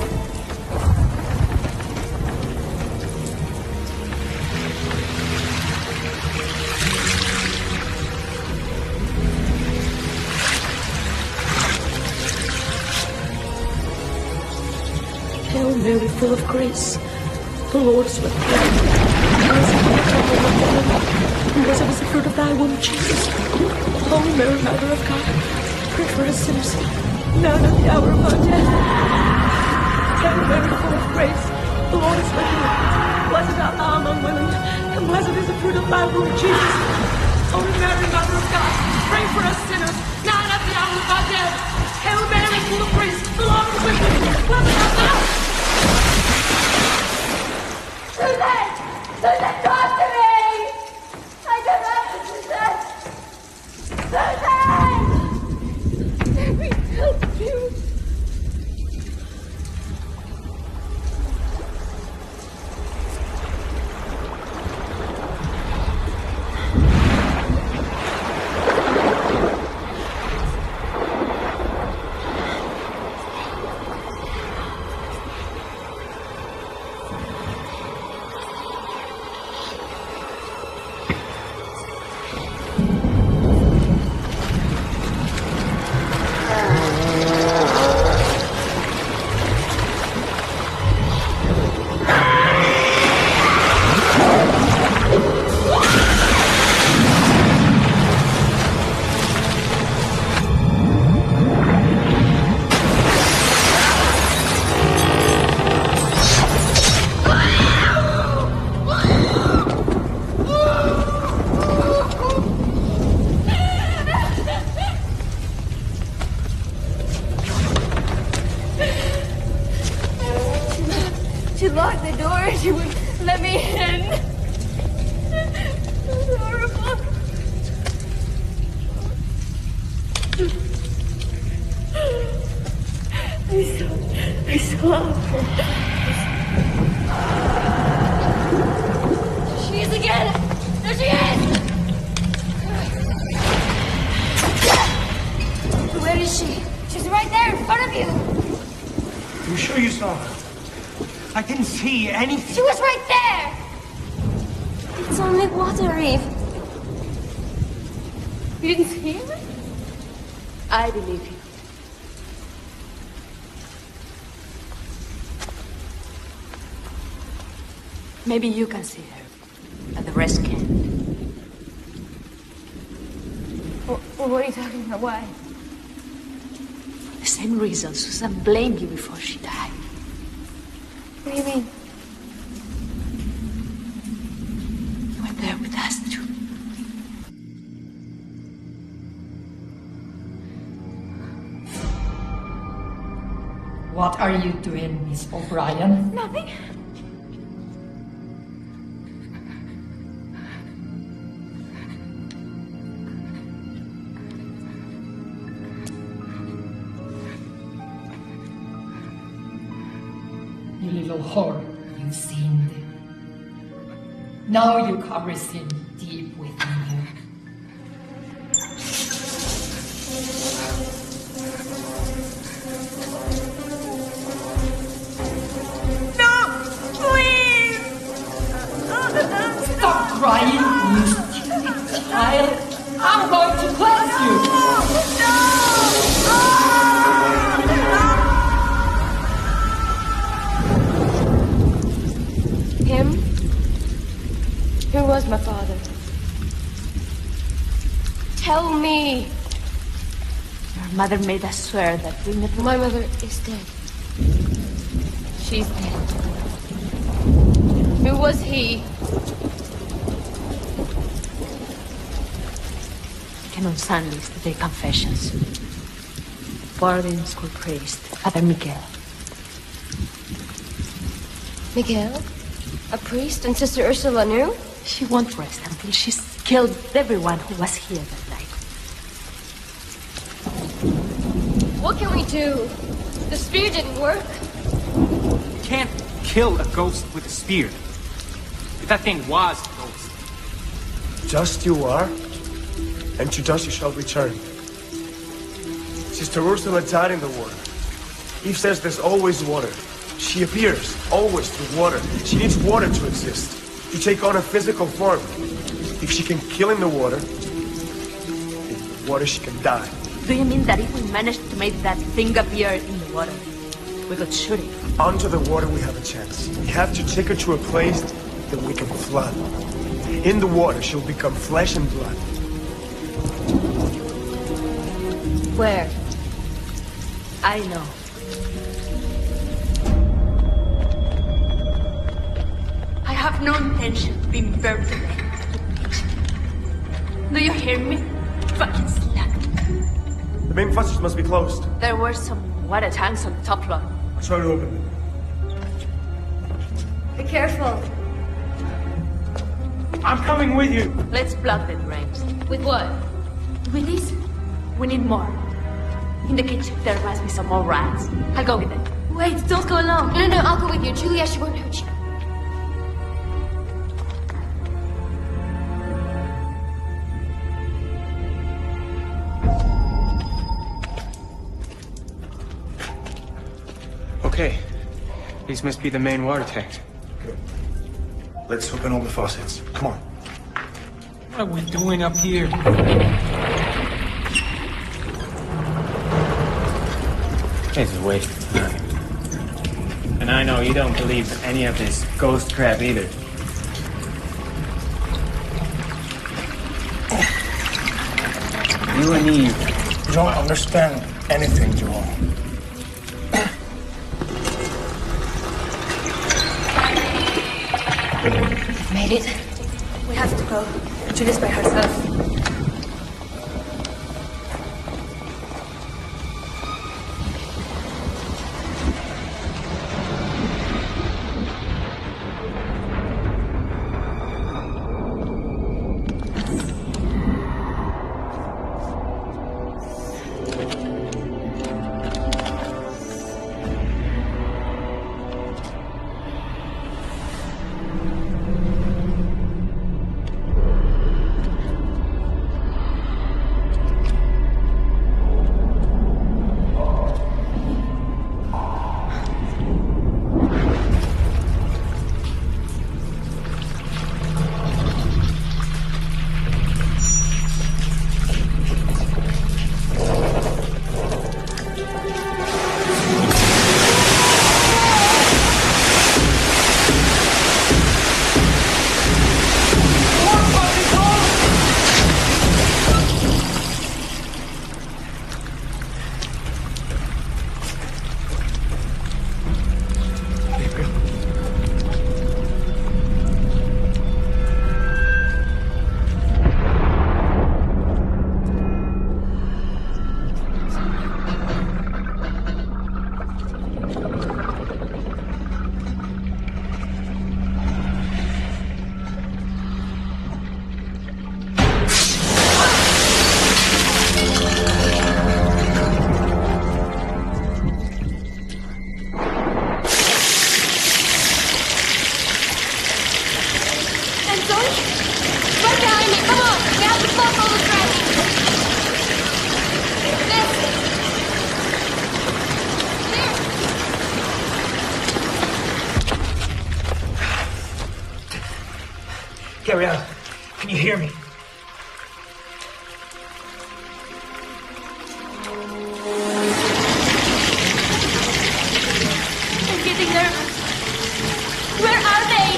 Speaker 14: Hail Mary, full of grace, the Lord is with thee. Blessed is the fruit of thy womb, Jesus. Holy Mary, Mother of God, pray for us sinners, now and at the hour of our death. Hail Mary, full of grace, the Lord is with thee. Blessed art thou among women, and blessed is the fruit of thy womb, Jesus. Holy Mary, Mother of God, pray for us sinners, now and at the hour of our death. Hail Mary, full of grace, the Lord is with thee. Blessed art thou.
Speaker 3: Susan! Susan, talk to me! I don't know, Susan! Susan! Let me help you.
Speaker 9: She locked the door. She wouldn't let me in. It was horrible. I saw her. She is again. There she is. Where is she? She's right there in front of you.
Speaker 5: You sure you saw her? I didn't see anything.
Speaker 9: She was right there. It's only water, Eve. You didn't see her? I believe you.
Speaker 12: Maybe you can see her, but the rest can't.
Speaker 9: What are you talking about? Why?
Speaker 12: The same reason Susan blamed you before she died.
Speaker 9: What do you mean?
Speaker 12: You were there with us too.
Speaker 4: What are you doing, Miss O'Brien?
Speaker 9: Nothing.
Speaker 4: You little whore, you sinned. Now you cover sin deep within you. Stop crying, you stupid child. I'm going to cleanse you.
Speaker 9: Him? Who was my father? Tell me.
Speaker 14: Our mother made us swear that we never...
Speaker 9: My mother is dead. She's dead. Who was he?
Speaker 14: Came on Sundays to take confessions. Boarding school priest, Father Miguel.
Speaker 9: Miguel? A priest and Sister Ursula knew?
Speaker 14: She won't rest until she's killed everyone who was here that night.
Speaker 9: What can we do? The spear didn't work.
Speaker 5: You can't kill a ghost with a spear. If that thing was a ghost.
Speaker 11: Just you are, and to dust you shall return. Sister Ursula died in the water. Eve says there's always water. She appears, always through water. She needs water to exist, to take on a physical form. If she can kill in the water, in water she can die.
Speaker 14: Do you mean that if we managed to make that thing appear in the water, we could shoot it?
Speaker 11: Under the water we have a chance. We have to take her to a place that we can flood. In the water she'll become flesh and blood.
Speaker 9: Where?
Speaker 14: I know. I have no intention of being burned to death. Do you hear me? Fucking slut.
Speaker 11: The main passage must be closed.
Speaker 14: There were some water tanks on the top floor.
Speaker 11: I'll try to open them.
Speaker 9: Be careful.
Speaker 5: I'm coming with you.
Speaker 14: Let's block the drains.
Speaker 9: With what?
Speaker 14: With this, we need more. In the kitchen, there must be some more rats. I'll go with them.
Speaker 9: Wait, don't go alone. No, I'll go with you. Julia, she won't hurt you.
Speaker 5: Okay. These must be the main water tanks.
Speaker 11: Good. Let's open all the faucets. Come on.
Speaker 5: What are we doing up here?
Speaker 16: It's a waste of time. And I know you don't believe any of this ghost crap either. You and Eve.
Speaker 11: You don't understand anything, Joel.
Speaker 1: Made it.
Speaker 9: We have to go. Julia's by herself.
Speaker 11: Gabrielle, can you hear me?
Speaker 14: I'm getting nervous. Where are they?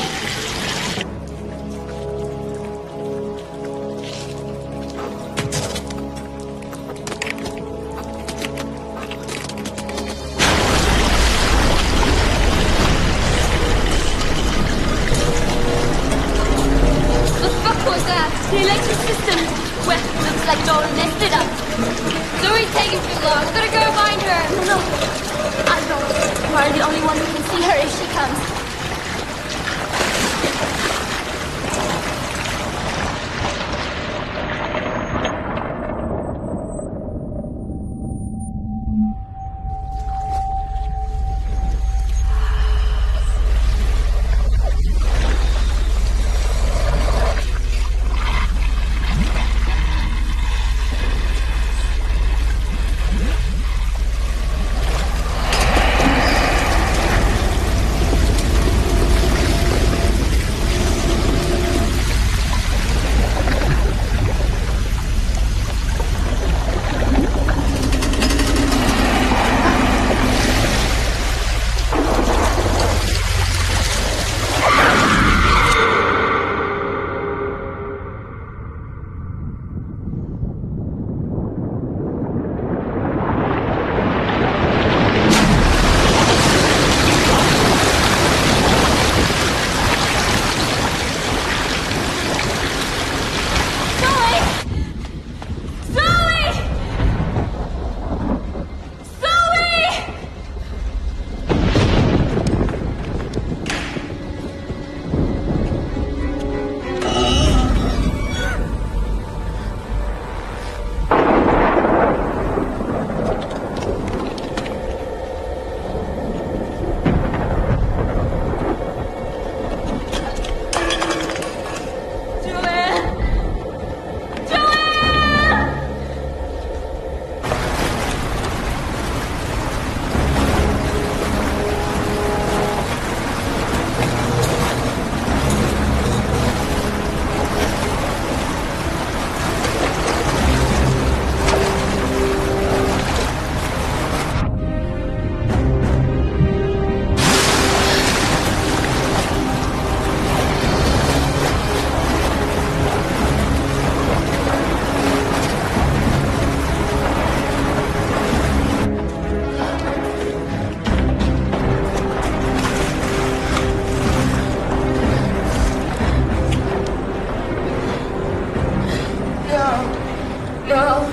Speaker 9: No.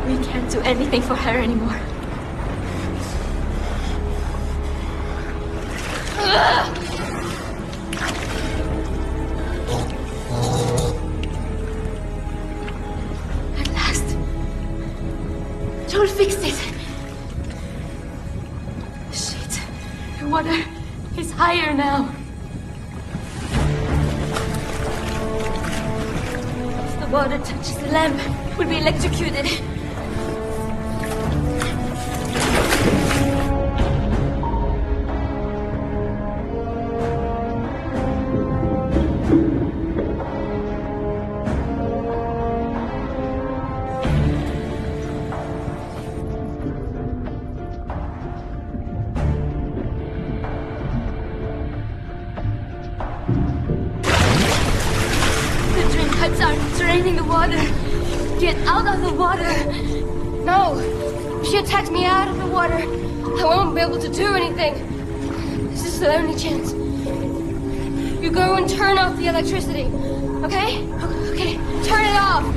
Speaker 9: We can't do anything for her anymore. At last. Joel fixed it. Shit. The water is higher now. If the water touches the lamp, we'll be electrocuted. Draining the water. Get out of the water. No. If she attacks me out of the water, I won't be able to do anything. This is the only chance. You go and turn off the electricity. Okay? Okay. Turn it off.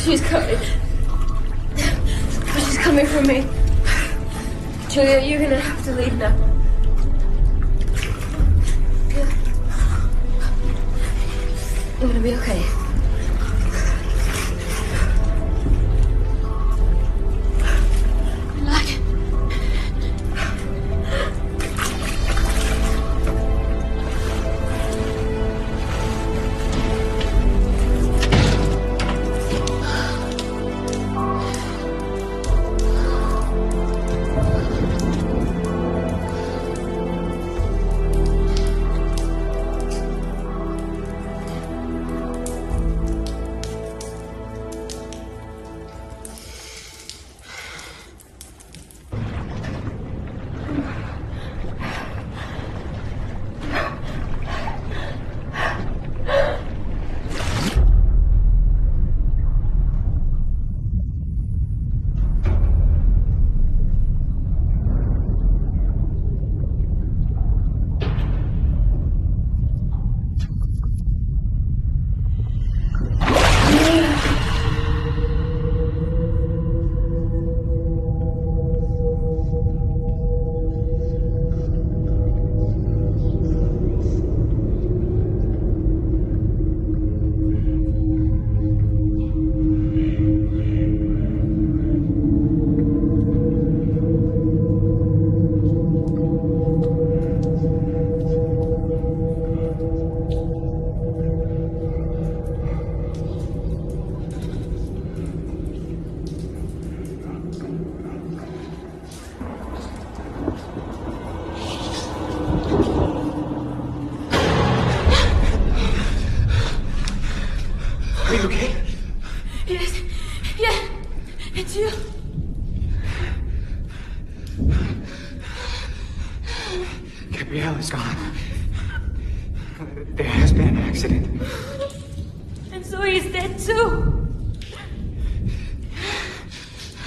Speaker 9: She's coming. She's coming for me. Julia, you're gonna have to leave now. I'm gonna be okay.
Speaker 5: Gabrielle is gone. There has been an accident.
Speaker 9: And so he's dead too.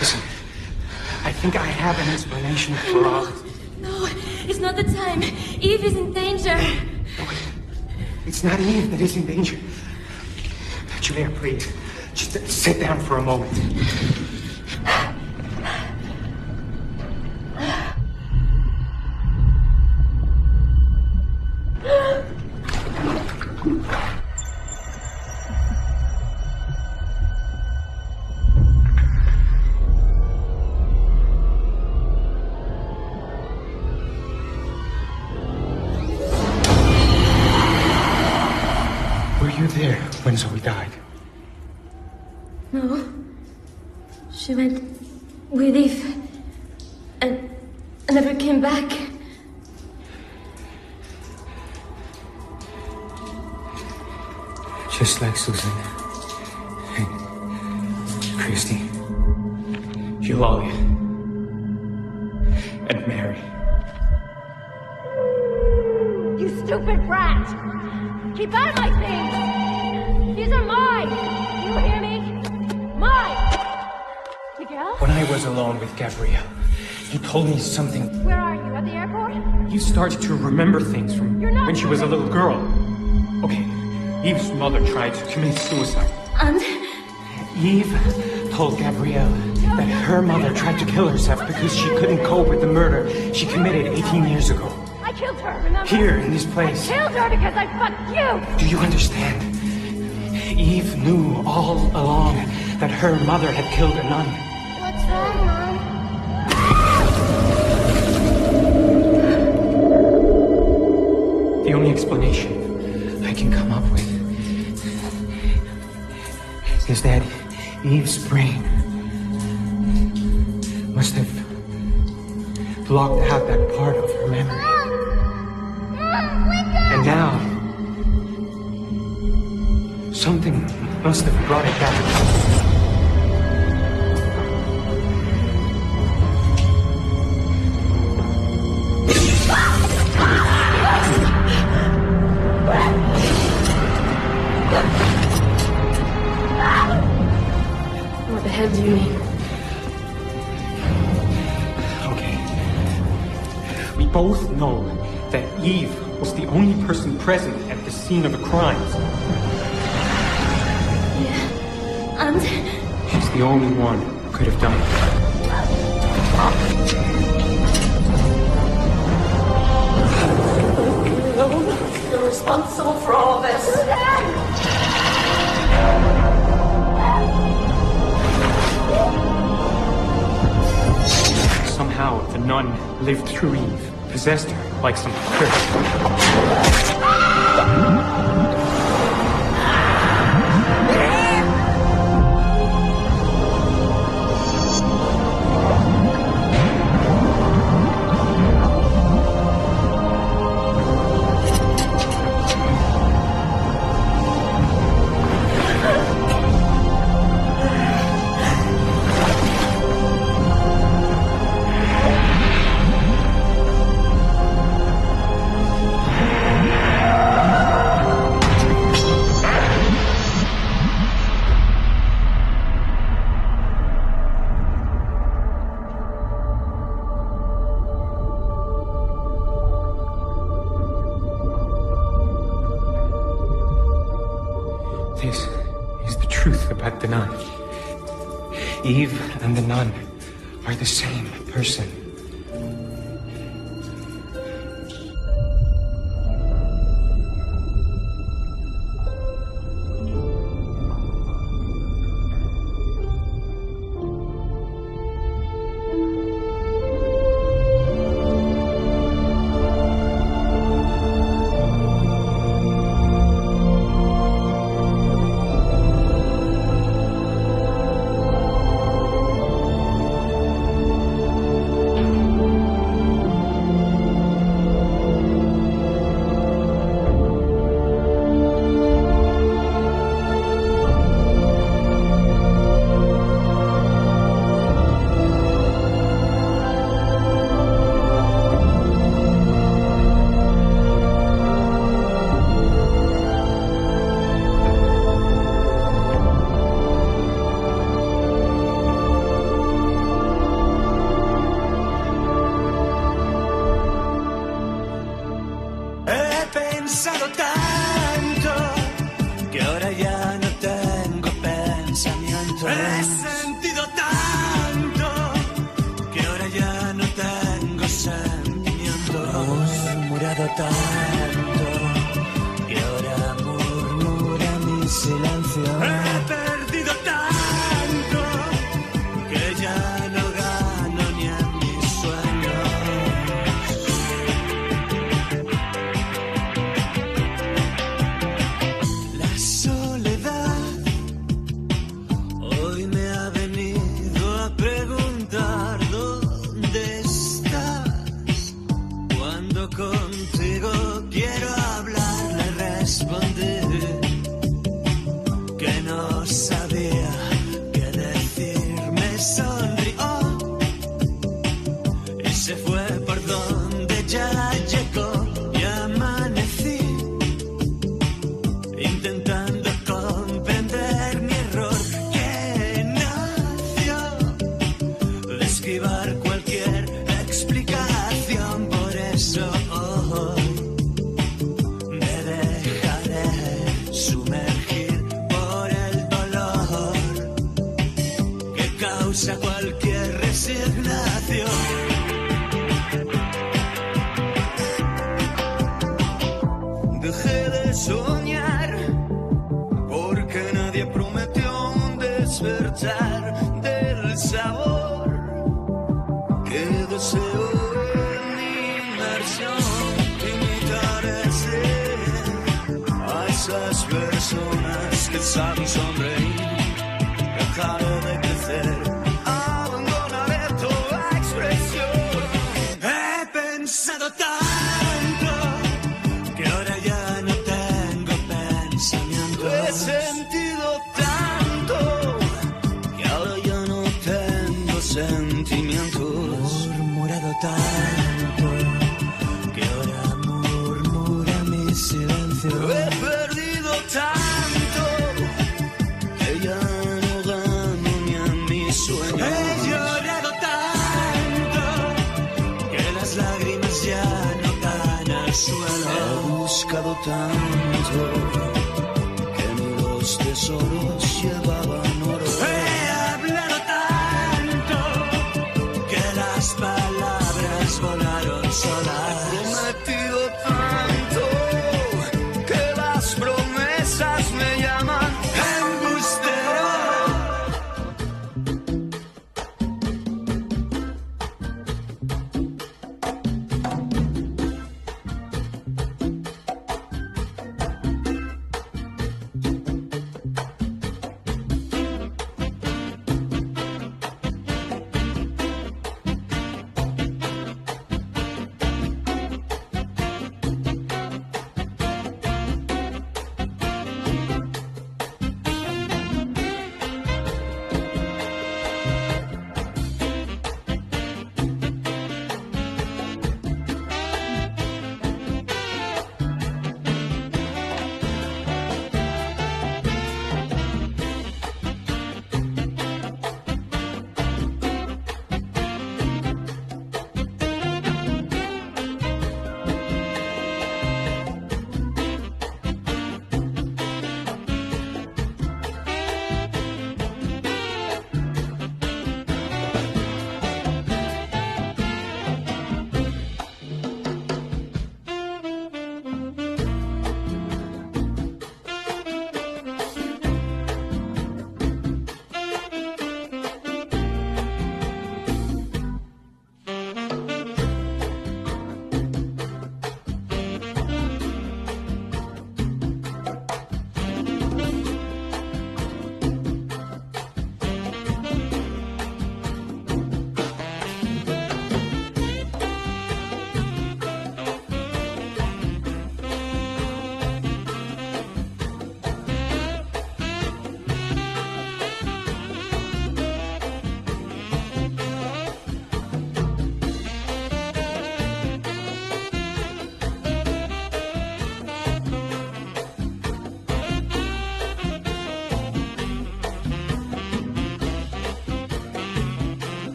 Speaker 5: Listen, I think I have an explanation for all this.
Speaker 9: No, it's not the time. Eve is in danger.
Speaker 5: No, It's not Eve that is in danger. Julia, please. Just sit down for a moment. Were you there when Zoe died?
Speaker 9: No. She went with Eve and never came back.
Speaker 5: Just like Susan and Christy, Eulalia, and Mary.
Speaker 3: You stupid brat! Keep out of my things! These are mine! You hear me? Mine! Miguel?
Speaker 5: When I was alone with Gabrielle, he told me something.
Speaker 3: Where are you? At the airport?
Speaker 5: You started to remember things from when she was a little girl. Okay, Eve's mother tried to commit suicide.
Speaker 9: And?
Speaker 5: Eve told Gabrielle that her mother tried to kill herself because she couldn't cope with the murder she committed 18 years ago.
Speaker 3: I killed her, remember?
Speaker 5: Here, in this place.
Speaker 3: I killed her because I fucked you!
Speaker 5: Do you understand? Eve knew all along that her mother had killed a nun.
Speaker 3: What's wrong, Mom?
Speaker 5: The only explanation I can come up with is that Eve's brain must have blocked out that part of her memory. And now, something must have brought it back.
Speaker 9: What the hell do you mean?
Speaker 5: Okay. We both know that Eve was the only person present at the scene of the crimes.
Speaker 9: Yeah. And?
Speaker 5: She's the only one who could have done it.
Speaker 14: You're responsible for all this.
Speaker 5: Somehow the nun lived through Eve, possessed her like some curse. This is the truth about the nun. Eve and the nun are the same person.
Speaker 10: He pensado tan dejé de soñar, porque nadie prometió un despertar del sabor que deseo en mi inmersión. Imitaré a esas personas que saben sonreír, dejaré de crecer, abandonaré toda expresión. He pensado tanto que ahora ya no tengo pensamientos. He sentido tanto que ahora ya no tengo sentimientos. Murmurado tanto que ahora murmura mi silencio. He perdido tanto que ya no gano ni en mis sueños. He llorado tanto que las lágrimas ya no dan al suelo. He buscado tanto que ni los tesoros llevan